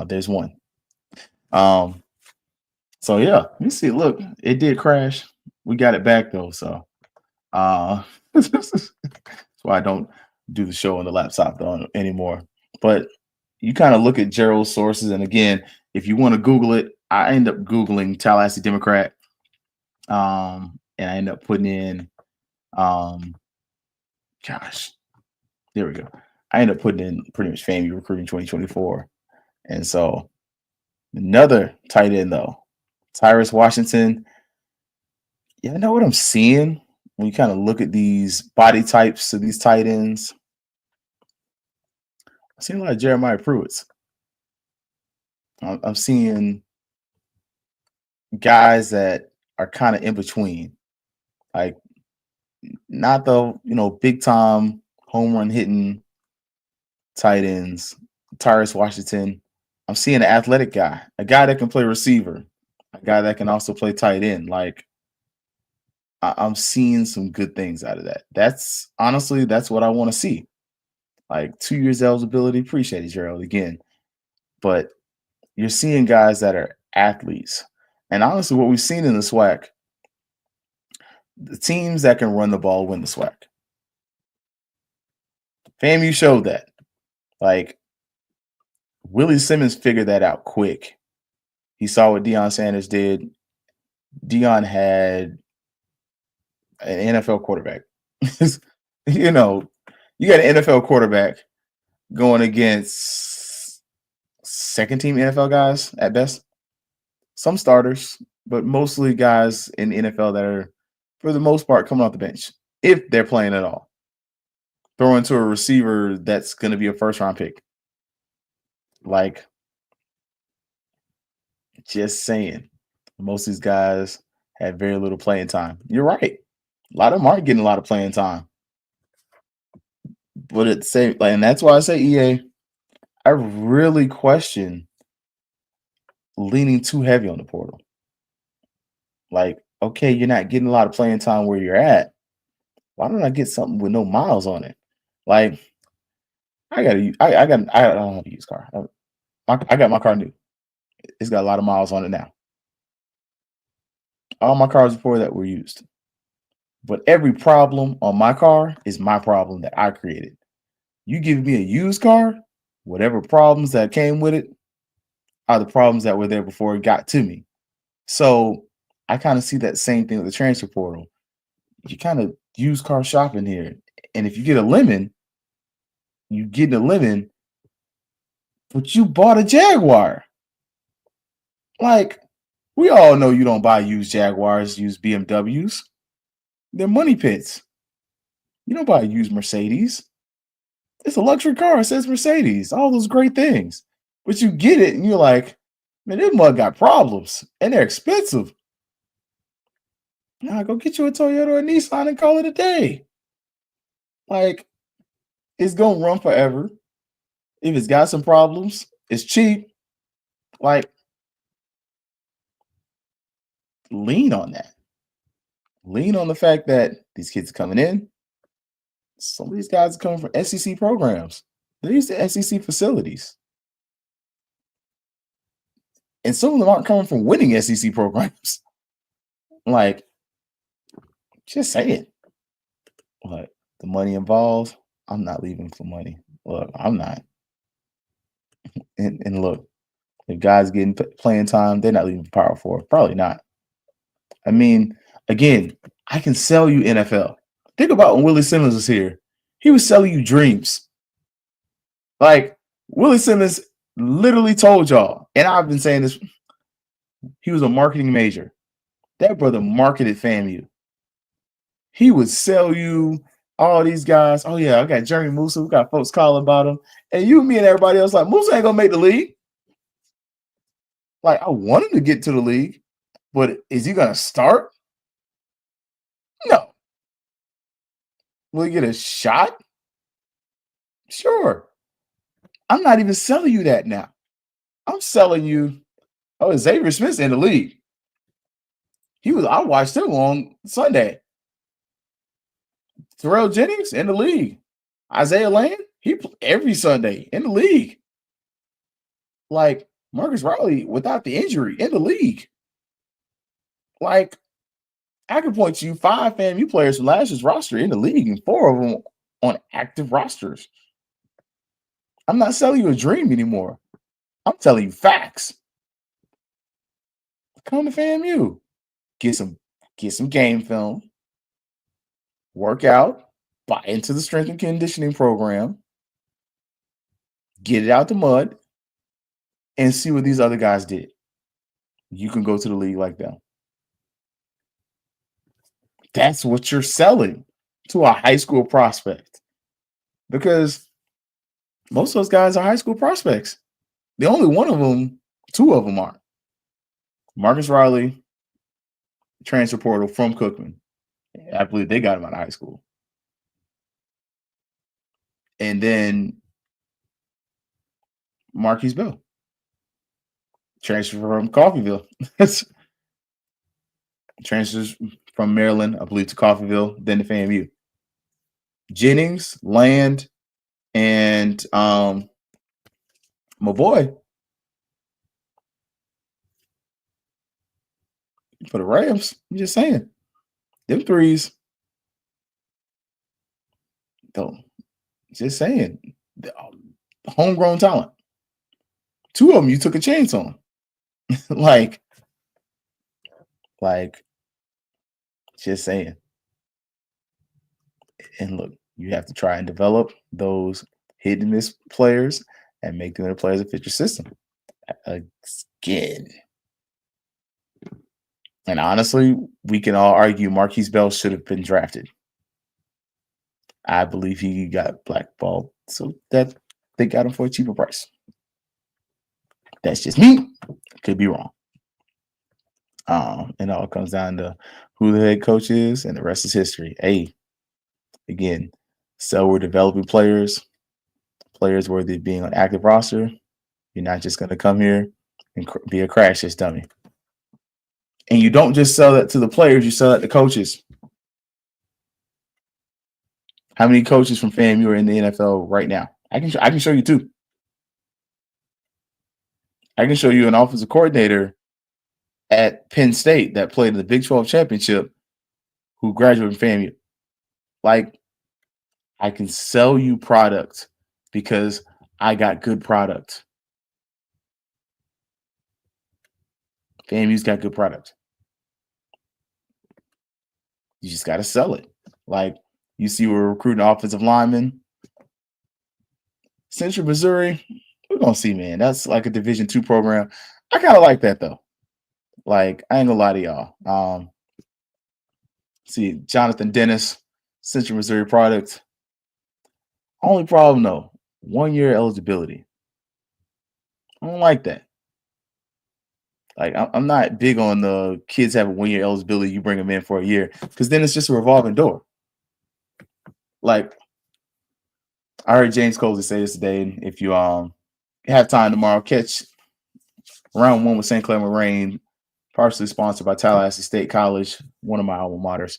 There's one. So yeah, let me see. Look, it did crash. We got it back though. So that's why I don't do the show on the laptop though anymore. But you kind of look at Gerald's sources, and again, if you want to Google it, I end up Googling Tallahassee Democrat. And I end up putting in there we go. I end up putting in pretty much FAMU recruiting 2024. And so another tight end though, Tyrus Washington. Yeah, I know what I'm seeing when you kind of look at these body types of these tight ends. I'm seeing a lot of Jeremiah Pruitts. I'm seeing guys that are kind of in between, like not the big time home run hitting tight ends. Tyrus Washington. I'm seeing an athletic guy, a guy that can play receiver, a guy that can also play tight end. Like I'm seeing some good things out of that. That's what I want to see. Like 2 years eligibility. Appreciate it, Gerald, again. But you're seeing guys that are athletes. And honestly, what we've seen in the SWAC, the teams that can run the ball win the SWAC. FAMU showed that. Like, Willie Simmons figured that out quick. He saw what Deion Sanders did. Deion had an NFL quarterback. You got an NFL quarterback going against second-team NFL guys at best. Some starters, but mostly guys in the NFL that are, for the most part, coming off the bench, if they're playing at all. Throwing to a receiver that's going to be a first-round pick. Like, just saying, most of these guys had very little playing time. You're right. A lot of them aren't getting a lot of playing time. But at the same, and that's why I say, EA, I really question leaning too heavy on the portal. Like, okay, you're not getting a lot of playing time where you're at. Why don't I get something with no miles on it? Like, I don't have a used car. I got my car new. It's got a lot of miles on it now. All my cars before that were used. But every problem on my car is my problem that I created. You give me a used car, whatever problems that came with it are the problems that were there before it got to me. So I kind of see that same thing with the transfer portal. You kind of used car shopping here. And if you get a lemon, you get a lemon, but you bought a Jaguar. Like, we all know you don't buy used Jaguars, used BMWs. They're money pits. You don't buy a used Mercedes. It's a luxury car. It says Mercedes. All those great things. But you get it and you're like, man, this mug got problems. And they're expensive. Nah, go get you a Toyota or a Nissan and call it a day. Like, it's going to run forever. If it's got some problems, it's cheap. Like, lean on that. Lean on the fact that these kids are coming in. Some of these guys are coming from SEC programs. They're used to SEC facilities. And some of them aren't coming from winning SEC programs. Like, just say it. Like, the money involved, I'm not leaving for money. Look, I'm not. And look, if guys getting playing time, they're not leaving for Power Four. Probably not. I mean, again, I can sell you NFL. Think about when Willie Simmons was here. He was selling you dreams. Like, Willie Simmons literally told y'all, and I've been saying this, he was a marketing major. That brother marketed FAMU. He would sell you all these guys. Oh, yeah, I got Jeremy Musa. We got folks calling about him. And you, me, and everybody else like, Musa ain't going to make the league. Like, I want him to get to the league, but is he going to start? No. Will he get a shot? Sure. I'm not even selling you that now. I'm selling you, oh, Xavier Smith's in the league. I watched him on Sunday. Terrell Jennings in the league. Isaiah Land, he every Sunday in the league. Like Marcus Riley without the injury in the league. Like I can point to you 5 FAMU players from last year's roster in the league and 4 of them on active rosters. I'm not selling you a dream anymore. I'm telling you facts. Come to FAMU. Get some game film. Work out. Buy into the strength and conditioning program. Get it out the mud. And see what these other guys did. You can go to the league like them. That's what you're selling to a high school prospect. Because most of those guys are high school prospects. The only one of them, 2 of them aren't. Marcus Riley, transfer portal from Cookman. I believe they got him out of high school. And then Marquise Bell, transfer from Coffeyville. Transfers from Maryland, I believe, to Coffeyville, then to FAMU. Jennings, Land, and my boy for the Rams. I'm just saying, them threes. Though, just saying, homegrown talent. 2 of them you took a chance on. like, just saying. And look, you have to try and develop those hidden miss players and make them the players that fit your system. Again. And honestly, we can all argue Marquise Bell should have been drafted. I believe he got blackballed, so that they got him for a cheaper price. That's just me. Could be wrong. It all comes down to who the head coach is, and the rest is history. Hey, again, so we're developing players worthy of being on active roster. You're not just going to come here and be a crash test dummy. And you don't just sell that to the players, you sell that to coaches. How many coaches from FAMU are in the NFL right now? I can show you 2. I can show you an offensive coordinator at Penn State that played in the Big 12 championship who graduated from FAMU. Like, I can sell you product because I got good product. FAMU's got good product. You just got to sell it. Like, you see we're recruiting offensive linemen. Central Missouri, we're going to see, man. That's like a Division II program. I kind of like that, though. Like, I ain't going to lie to y'all. See, Jonathan Dennis, Central Missouri product. Only problem, though, 1-year eligibility. I don't like that. Like, I'm not big on the kids having 1-year eligibility. You bring them in for a year because then it's just a revolving door. Like, I heard James Coley say this today. And if you have time tomorrow, catch round 1 with St. Clair Moraine, partially sponsored by Tallahassee State College, one of my alma maters.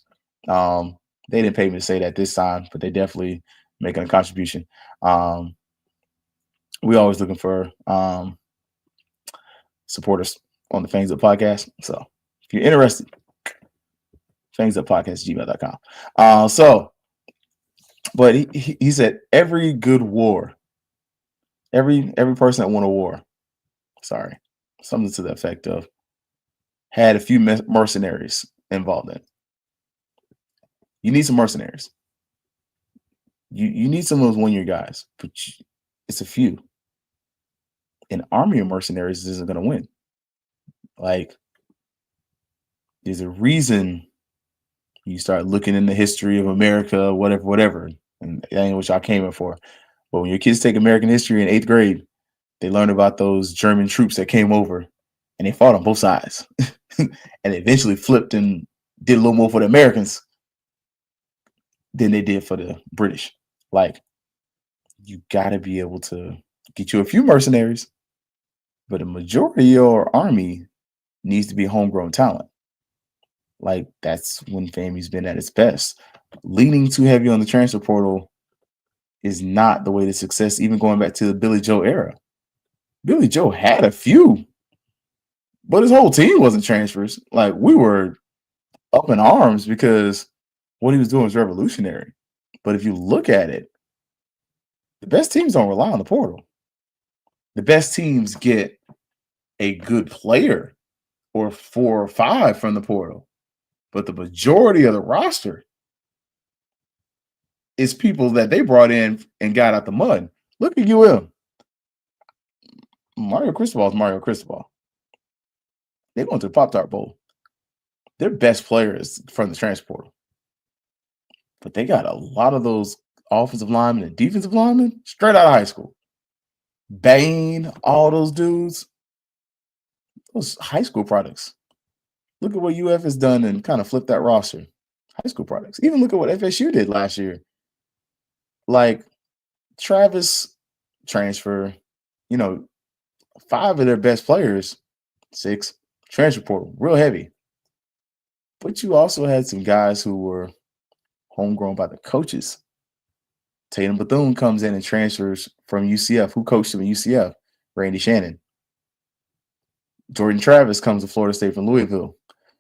They didn't pay me to say that this time, but they definitely making a contribution. we always looking for supporters on the Fangs Up podcast. So if you're interested, fangsuppodcast@gmail.com. But he said every good war, every person that won a war, something to the effect of, had a few mercenaries involved in it. You need some mercenaries. You need some of those one-year guys, but it's a few. An army of mercenaries isn't going to win. Like, there's a reason you start looking in the history of America, whatever, and that ain't what y'all came in for. But when your kids take American history in 8th grade, they learn about those German troops that came over and they fought on both sides and eventually flipped and did a little more for the Americans than they did for the British. Like, you got to be able to get you a few mercenaries, but a majority of your army needs to be homegrown talent. Like, that's when FAMU's been at its best. Leaning too heavy on the transfer portal is not the way to success, even going back to the Billy Joe era. Billy Joe had a few, but his whole team wasn't transfers. Like, we were up in arms because what he was doing was revolutionary. But if you look at it, the best teams don't rely on the portal. The best teams get a good player or 4 or 5 from the portal. But the majority of the roster is people that they brought in and got out the mud. Look at UM. Mario Cristobal is Mario Cristobal. They're going to the Pop-Tart Bowl. Their best player is from the transfer portal. But they got a lot of those offensive linemen and defensive linemen straight out of high school. Bain, all those dudes, those high school products. Look at what UF has done and kind of flipped that roster. High school products. Even look at what FSU did last year. Like, Travis transfer, 5 of their best players, 6, transfer portal, real heavy. But you also had some guys who were homegrown by the coaches. Tatum Bethune comes in and transfers from UCF. Who coached him in UCF? Randy Shannon. Jordan Travis comes to Florida State from Louisville.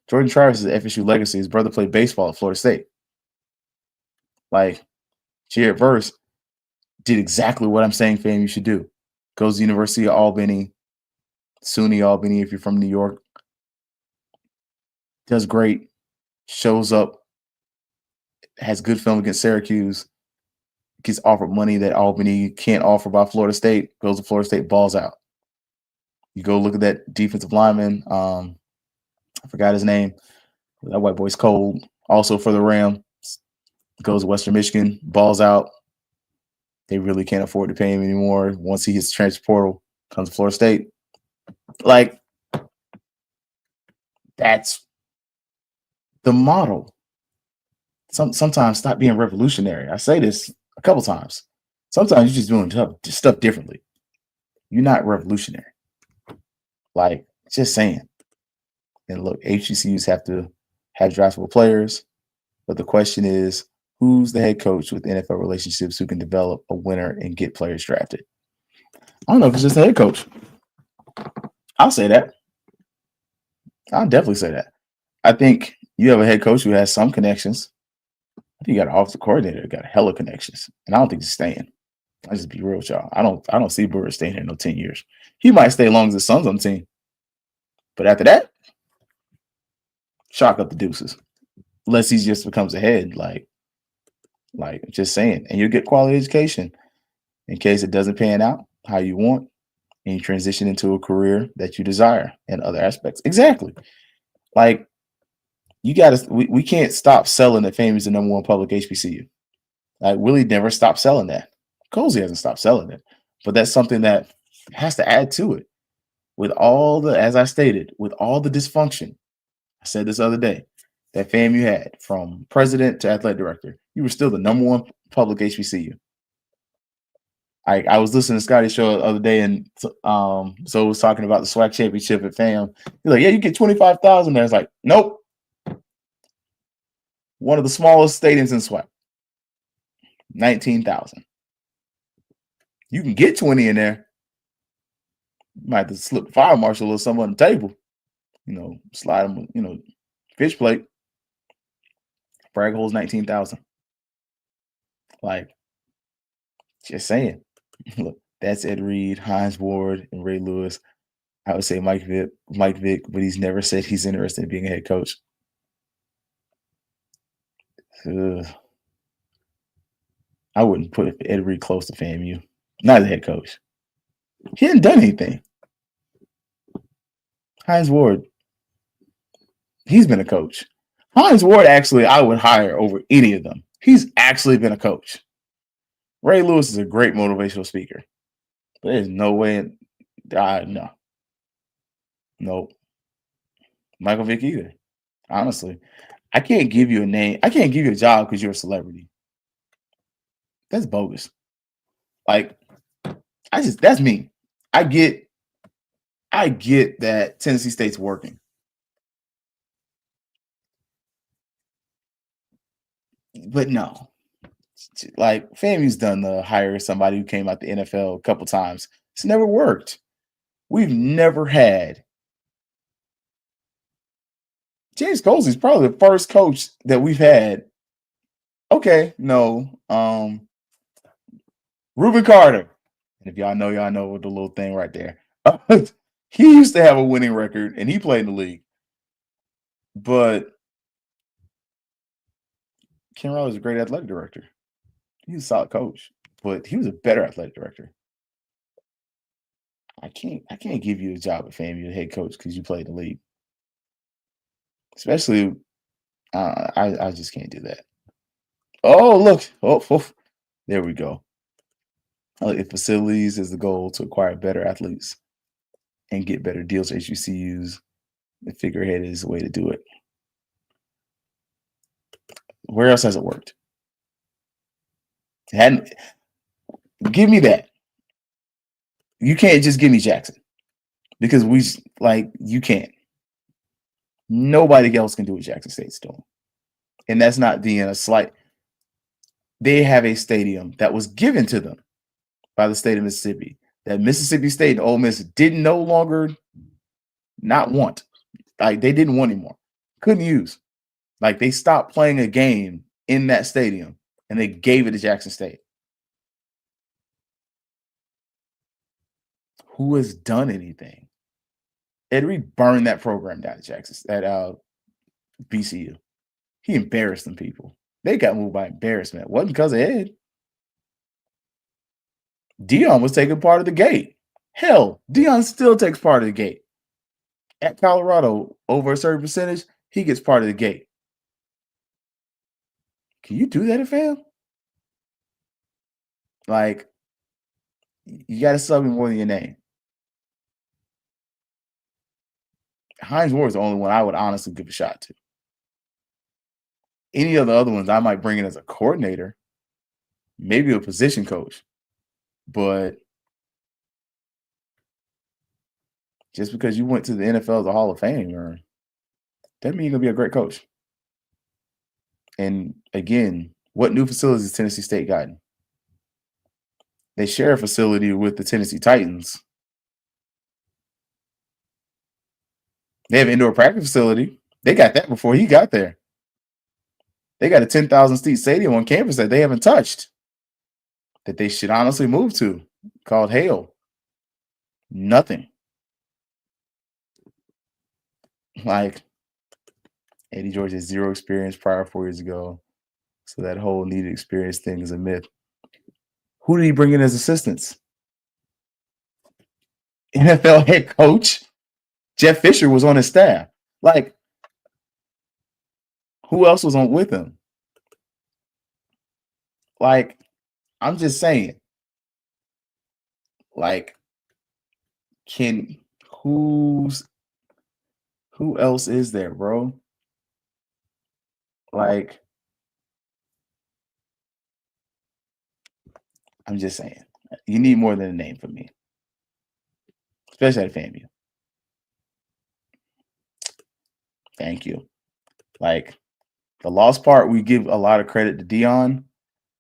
Jordan Travis is FSU legacy. His brother played baseball at Florida State. Like, Jared Verse did exactly what I'm saying FAMU should do. Goes to the University of Albany, SUNY Albany if you're from New York. Does great. Shows up. Has good film against Syracuse. Gets offered money that Albany can't offer by Florida State. Goes to Florida State, balls out. You go look at that defensive lineman. I forgot his name. That white boy's cold. Also for the Ram. Goes to Western Michigan, balls out. They really can't afford to pay him anymore. Once he hits the transfer portal, comes to Florida State. Like, that's the model. Sometimes stop being revolutionary. I say this a couple times. Sometimes you're just doing stuff differently. You're not revolutionary. Like, just saying. And look, HBCUs have to have draftable players. But the question is, who's the head coach with NFL relationships who can develop a winner and get players drafted? I don't know if it's just the head coach. I'll say that. I'll definitely say that. I think you have a head coach who has some connections. I think you got an offensive coordinator who got hella connections. And I don't think he's staying. I'll just be real with y'all. I don't see Brewer staying here no 10 years. He might stay as long as his son's on the team. But after that, chalk up the deuces. Unless he just becomes a head, like just saying. And you'll get quality education in case it doesn't pan out how you want and you transition into a career that you desire in other aspects. Exactly. Like, we can't stop selling that FAMU is the #1 public HBCU. Like, Willie never stopped selling that. Cozy hasn't stopped selling it. But that's something that has to add to it. With all the, as I stated, with all the dysfunction, I said this other day, that FAMU had from president to athletic director, you were still the #1 public HBCU. I was listening to Scotty's show the other day, and so it was talking about the SWAC championship at FAM. He's like, yeah, you get 25,000 there. It's like, nope. One of the smallest stadiums in SWAC. 19,000. You can get 20 in there, Might have to slip the fire marshal or something on the table. Slide him, fish plate. Frag holes 19,000. Like, just saying. Look, that's Ed Reed, Hines Ward, and Ray Lewis. I would say Mike Vick, but he's never said he's interested in being a head coach. Ugh. I wouldn't put Ed Reed close to FAMU. Not as a head coach. He hadn't done anything. Hines Ward, he's been a coach. Hines Ward, actually, I would hire over any of them. He's actually been a coach. Ray Lewis is a great motivational speaker. But there's no way. No. Nope. Michael Vick either. Honestly. I can't give you a name. I can't give you a job because you're a celebrity. That's bogus. Like, that's me. I get that Tennessee State's working. But no. Like, FAMU's done the hire somebody who came out the NFL a couple times. It's never worked. We've never had. James Colsey's probably the first coach that we've had. Okay, no. Reuben Carter. And if y'all know the little thing right there. He used to have a winning record, and he played in the league. But Ken Riley was a great athletic director. He was a solid coach, but he was a better athletic director. I can't give you a job at FAMU, the head coach, because you played in the league. Especially, I just can't do that. Oh, look. Oh, there we go. If facilities is the goal to acquire better athletes and get better deals to HBCUs, the figurehead is the way to do it. Where else has it worked? Give me that. You can't just give me Jackson because you can't. Nobody else can do what Jackson State's doing. And that's not being a slight. They have a stadium that was given to them by the state of Mississippi that Mississippi State and Ole Miss didn't no longer not want. Like, they didn't want anymore. Couldn't use. Like, they stopped playing a game in that stadium and they gave it to Jackson State. Who has done anything? Ed Reed burned that program down at BCU. He embarrassed them people. They got moved by embarrassment. It wasn't because of Ed. Dion was taking part of the gate. Hell, Dion still takes part of the gate. At Colorado, over a certain percentage, he gets part of the gate. Can you do that at FAM? Like, you got to sub me more than your name. Hines Ward is the only one I would honestly give a shot to. Any of the other ones I might bring in as a coordinator, maybe a position coach. But just because you went to the NFL as a Hall of Fame, doesn't mean you're going to be a great coach. And again, what new facilities has Tennessee State gotten? They share a facility with the Tennessee Titans. They have an indoor practice facility. They got that before he got there. They got a 10,000-seat stadium on campus that they haven't touched, that they should honestly move to, called Hale. Nothing. Like, Eddie George has zero experience prior 4 years ago, so that whole needed experience thing is a myth. Who did he bring in as assistants? NFL head coach Jeff Fisher was on his staff. Like, who else was on with him? Like, I'm just saying. Like, who else is there, bro? Like, I'm just saying. You need more than a name for me. Especially at FAMU. Thank you. Like, the lost part, we give a lot of credit to Dion.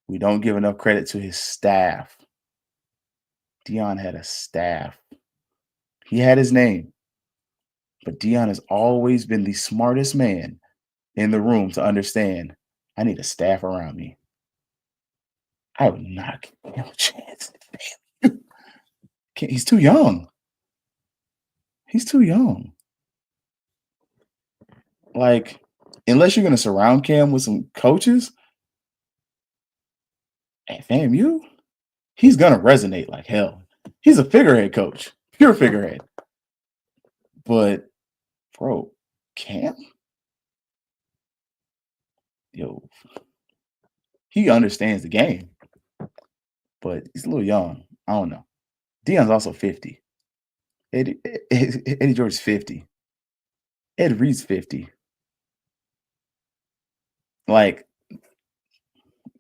We don't give enough credit to his staff. Dion had a staff. He had his name. But Dion has always been the smartest man in the room to understand I need a staff around me. I would not give him a chance. He's too young. He's too young. Like, unless you're going to surround Cam with some coaches at FAMU, he's going to resonate like hell. He's a figurehead coach, pure figurehead. But, bro, Cam? Yo, he understands the game, but he's a little young. I don't know. Dion's also 50. Eddie George's 50. Ed Reed's 50. Like,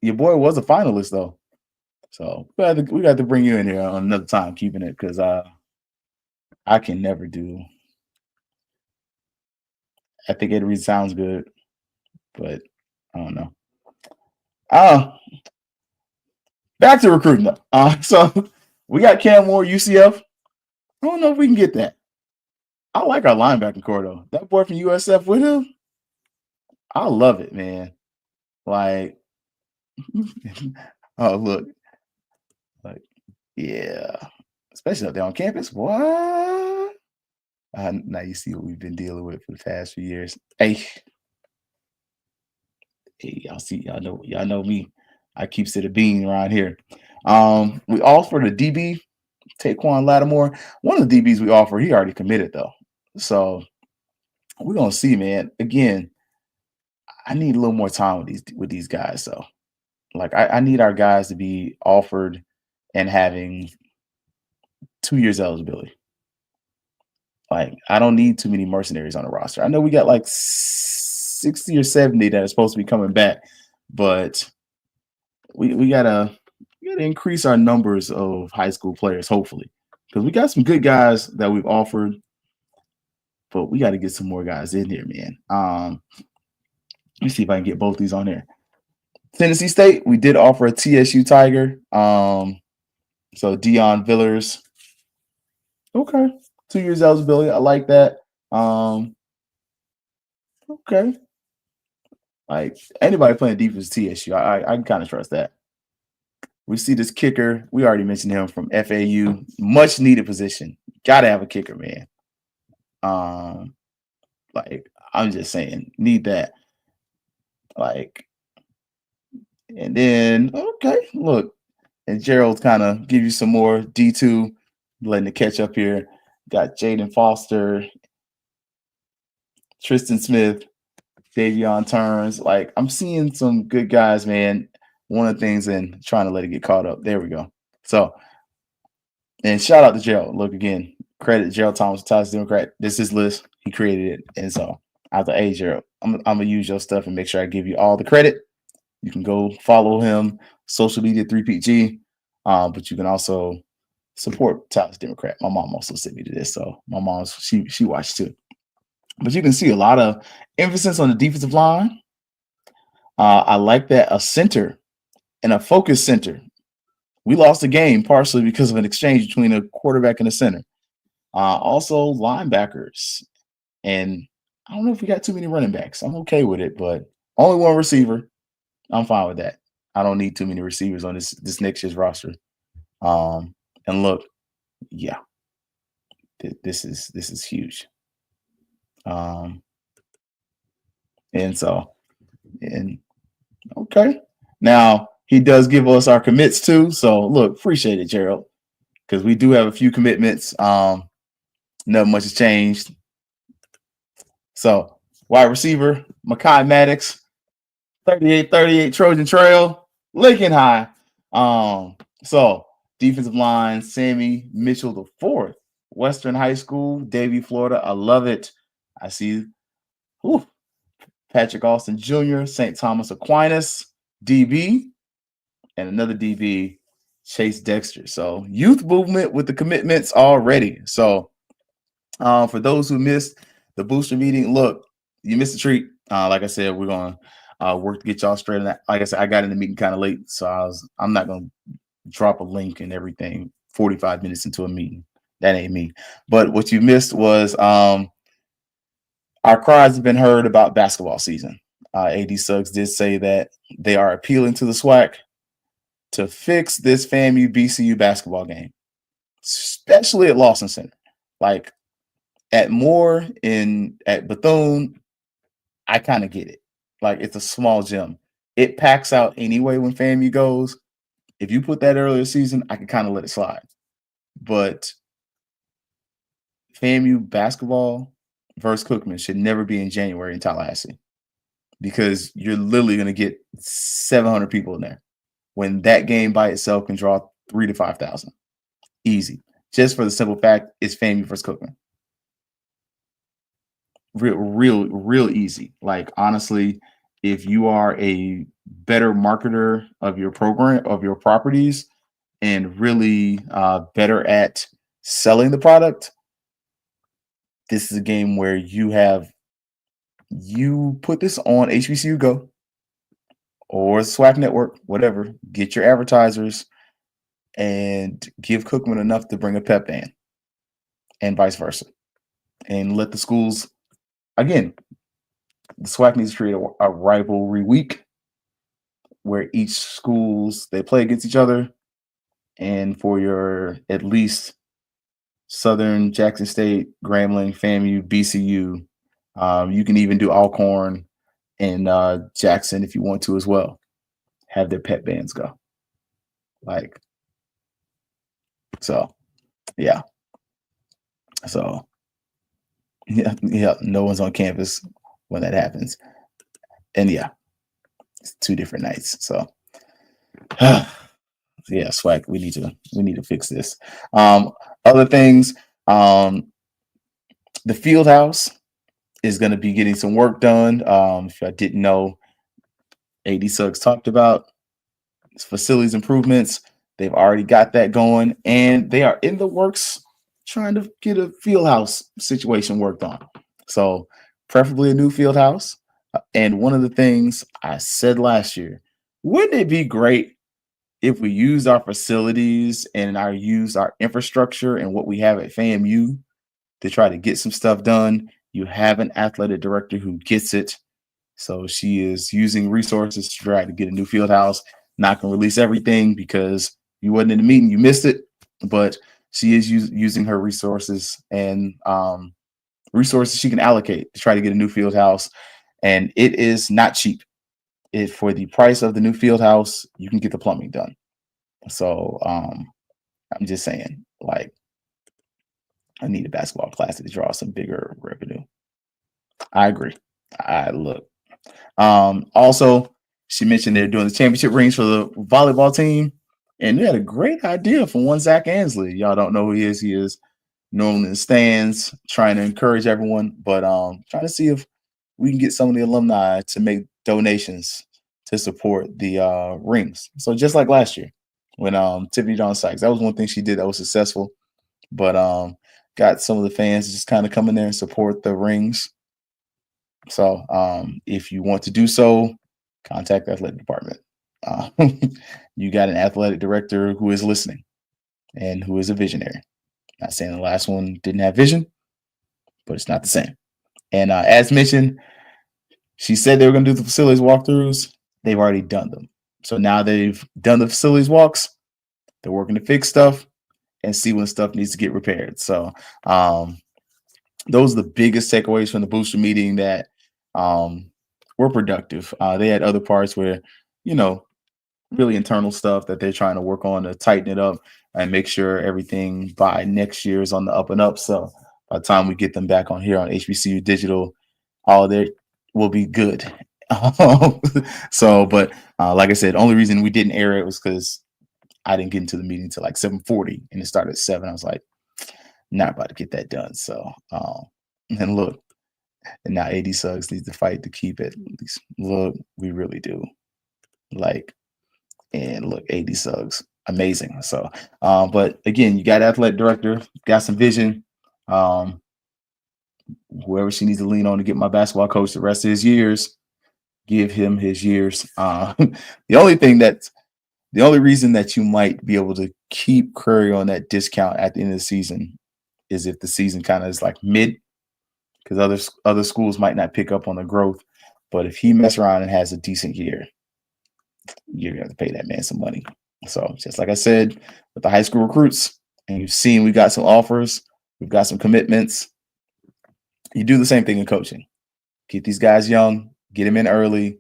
your boy was a finalist, though. So we got to bring you in here on another time, keeping it, because I can never do. I think Ed Reed sounds good, but I don't know. Back to recruiting, though. So we got Cam Moore, UCF. I don't know if we can get that. I like our linebacking core, though. That boy from USF with him, I love it, man. Like, oh, look. Like, yeah. Especially up there on campus. What? Now you see what we've been dealing with for the past few years. Hey, y'all know me. I keeps it a bean around here. We offered a DB, Taquan Lattimore. One of the DBs we offer, he already committed though. So we're gonna see, man. Again, I need a little more time with these guys. So, like, I need our guys to be offered and having 2 years eligibility. Like, I don't need too many mercenaries on the roster. I know we got like 60 or 70 that are supposed to be coming back, but we gotta increase our numbers of high school players, hopefully, because we got some good guys that we've offered, but we got to get some more guys in here, man. Let me see if I can get both these on there. Tennessee State, we did offer a TSU Tiger. So Dion Villers. Okay. 2 years eligibility. I like that. Okay. Like, anybody playing defense TSU, I can kind of trust that. We see this kicker. We already mentioned him from FAU. Much needed position. Gotta have a kicker, man. Like, I'm just saying, need that. Like, and then, okay, look. And Gerald's kind of give you some more D2, letting it catch up here. Got Jaden Foster, Tristan Smith, Davion Turns. Like, I'm seeing some good guys, man. One of the things and trying to let it get caught up. There we go. So, and shout out to Gerald. Look, again, credit Gerald Thomas, Texas Democrat. This is his list. He created it. And so I was like, hey, Gerald, I'm going to use your stuff and make sure I give you all the credit. You can go follow him, social media 3PG, but you can also support Texas Democrat. My mom also sent me to this. So my mom, she watched too. But you can see a lot of emphasis on the defensive line. I like that a center and a focus center. We lost the game partially because of an exchange between a quarterback and a center. Also linebackers. And I don't know if we got too many running backs. I'm okay with it, but only one receiver. I'm fine with that. I don't need too many receivers on this next year's roster. And look, yeah, this is huge. And okay. Now he does give us our commits too. So look, appreciate it, Gerald, because we do have a few commitments. Not much has changed. So wide receiver, Makai Maddox, 38 Trojan Trail, Lincoln High. So defensive line, Sammy Mitchell IV, Western High School, Davie, Florida. I love it. I see Patrick Austin Jr., St. Thomas Aquinas, DB, and another DB, Chase Dexter. So youth movement with the commitments already. So for those who missed the booster meeting, look, you missed a treat. Like I said, we're going to work to get y'all straight on that. Like I said, I got in the meeting kind of late, so I'm not going to drop a link and everything 45 minutes into a meeting. That ain't me. But what you missed was our cries have been heard about basketball season. AD Suggs did say that they are appealing to the SWAC to fix this FAMU BCU basketball game, especially at Lawson Center. Like at Moore and at Bethune, I kind of get it. Like it's a small gym. It packs out anyway when FAMU goes. If you put that earlier season, I can kind of let it slide. But FAMU basketball versus Cookman should never be in January in Tallahassee because you're literally going to get 700 people in there when that game by itself can draw 3,000 to 5,000 easy. Just for the simple fact it's FAMU versus Cookman. Real easy. Like honestly, if you are a better marketer of your program, of your properties, and really better at selling the product, this is a game where you put this on HBCU Go or SWAC Network, whatever, get your advertisers and give Cookman enough to bring a pep band and vice versa. And let the schools, again, the SWAC needs to create a rivalry week where each schools, they play against each other. And for your at least Southern, Jackson State, Grambling, FAMU, BCU, you can even do Alcorn and Jackson if you want to as well. Have their pet bands go. Like, so, yeah. So, yeah, no one's on campus when that happens. And yeah, it's 2 different nights. So, yeah, SWAC, we need to fix this. Other things, the field house is going to be getting some work done. If I didn't know, AD Suggs talked about facilities improvements. They've already got that going, and they are in the works trying to get a field house situation worked on. So preferably a new field house. And one of the things I said last year, wouldn't it be great if we used our facilities and used our infrastructure and what we have at FAMU to try to get some stuff done? You have an athletic director who gets it. So she is using resources to try to get a new field house. Not going to release everything because you wasn't in the meeting, you missed it. But she is using her resources and resources she can allocate to try to get a new field house. And it is not cheap. For the price of the new field house, you can get the plumbing done. So I'm just saying, like, I need a basketball classic to draw some bigger revenue. I agree. Also, she mentioned they're doing the championship rings for the volleyball team, and they had a great idea from one Zach Ansley. Y'all don't know who he is. He is normally in the stands, trying to encourage everyone, but trying to see if we can get some of the alumni to make donations to support the rings. So just like last year when Tiffany Dawn Sykes, that was one thing she did that was successful, but got some of the fans to just kind of come in there and support the rings. So if you want to do so, contact the athletic department. You got an athletic director who is listening and who is a visionary. Not saying the last one didn't have vision, but it's not the same. And as mentioned, she said they were going to do the facilities walkthroughs. They've already done them. So now they've done the facilities walks. They're working to fix stuff and see when stuff needs to get repaired. So those are the biggest takeaways from the booster meeting that were productive. They had other parts where, really internal stuff that they're trying to work on to tighten it up and make sure everything by next year is on the up and up. So by the time we get them back on here on HBCU Digital, all there will be good. So, but like I said, the only reason we didn't air it was because I didn't get into the meeting until like 7:40 and it started at 7. I was like, not about to get that done. So, and look, and now AD Suggs needs to fight to keep it. Look, we really do. And look, AD Suggs, amazing. So, but again, you got athletic director, got some vision. Whoever she needs to lean on to get my basketball coach the rest of his years, give him his years. The only reason that you might be able to keep Curry on that discount at the end of the season is if the season kind of is like mid, because other schools might not pick up on the growth. But if he mess around and has a decent year, you're gonna have to pay that man some money. So just like I said, with the high school recruits, and you've seen we got some offers, we've got some commitments. You do the same thing in coaching. Keep these guys young, get them in early.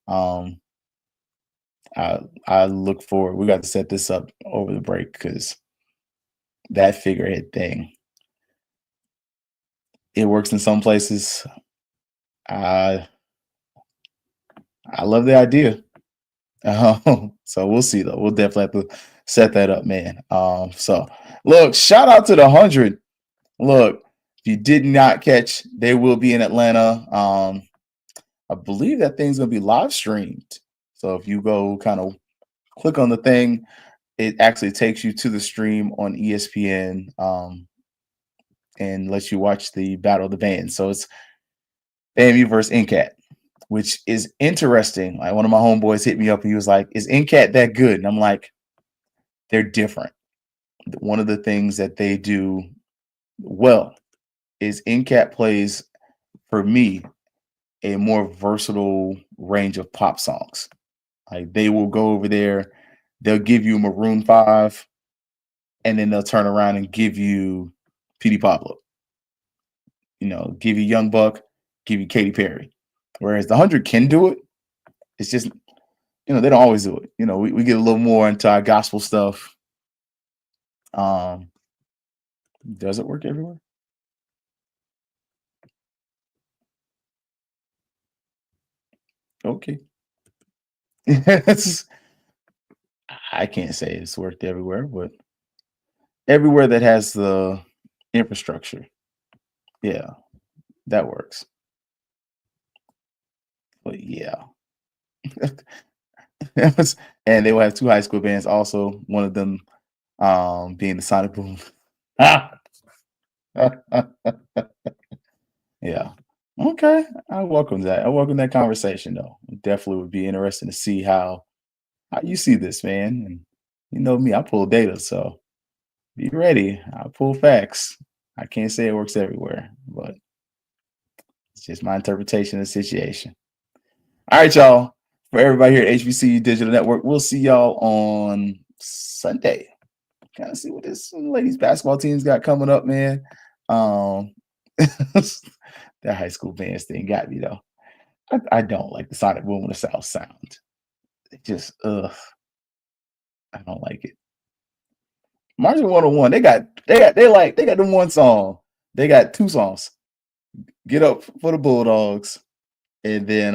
I look forward. We got to set this up over the break because that figurehead thing, it works in some places. I love the idea. So we'll see though. We'll definitely have to set that up, man. So look, shout out to the 100. Look, if you did not catch, they will be in Atlanta. I believe that thing's gonna be live streamed. So if you go kind of click on the thing, it actually takes you to the stream on ESPN and lets you watch the Battle of the Bands. So it's FAMU versus NCAT, which is interesting. Like one of my homeboys hit me up and he was like, "Is NCAT that good?" And I'm like, "They're different." One of the things that they do well is NCAT plays, for me, a more versatile range of pop songs. Like they will go over there, they'll give you Maroon 5, and then they'll turn around and give you P.D. Pablo. You know, give you Young Buck, give you Katy Perry. Whereas the 100 can do it. It's just, you know, they don't always do it. You know, we get a little more into our gospel stuff. Does it work everywhere? Okay. I can't say it's worked everywhere, but everywhere that has the infrastructure, yeah, that works. But yeah. And they will have 2 high school bands also, one of them being the Sonic Boom. Yeah. Okay. I welcome that. I welcome that conversation though. Definitely would be interesting to see how you see this, man. And you know me, I pull data, so be ready. I pull facts. I can't say it works everywhere, but it's just my interpretation of the situation. All right, y'all. For everybody here at HBCU Digital Network, we'll see y'all on Sunday. Kind of see what this ladies basketball team's got coming up, man. That high school bands thing got me though. I don't like the Sonic Boom of the South sound. It just I don't like it. Marching 101, they got them one song. They got 2 songs. Get Up for the Bulldogs, and then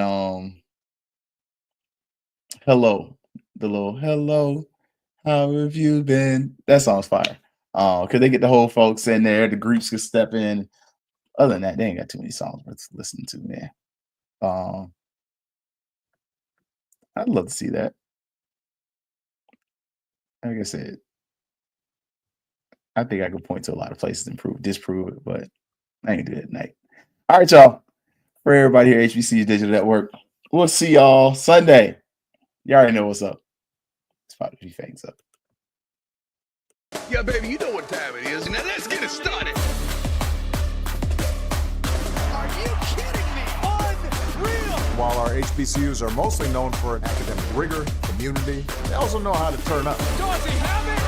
Hello. The little hello, how have you been? That song's fire. Because they get the whole folks in there, the Greeks can step in. Other than that, they ain't got too many songs worth listening to, man. I'd love to see that. Like I said, I think I could point to a lot of places and disprove it, but I ain't do it at night. All right, y'all. For everybody here, HBCU Digital Network, we'll see y'all Sunday. You already know what's up. It's about to be Fangs Up. Yeah, baby, you know what time it is. Now let's get it started. Are you kidding me? Unreal! While our HBCUs are mostly known for academic rigor, community, they also know how to turn up. Dorsey, have it!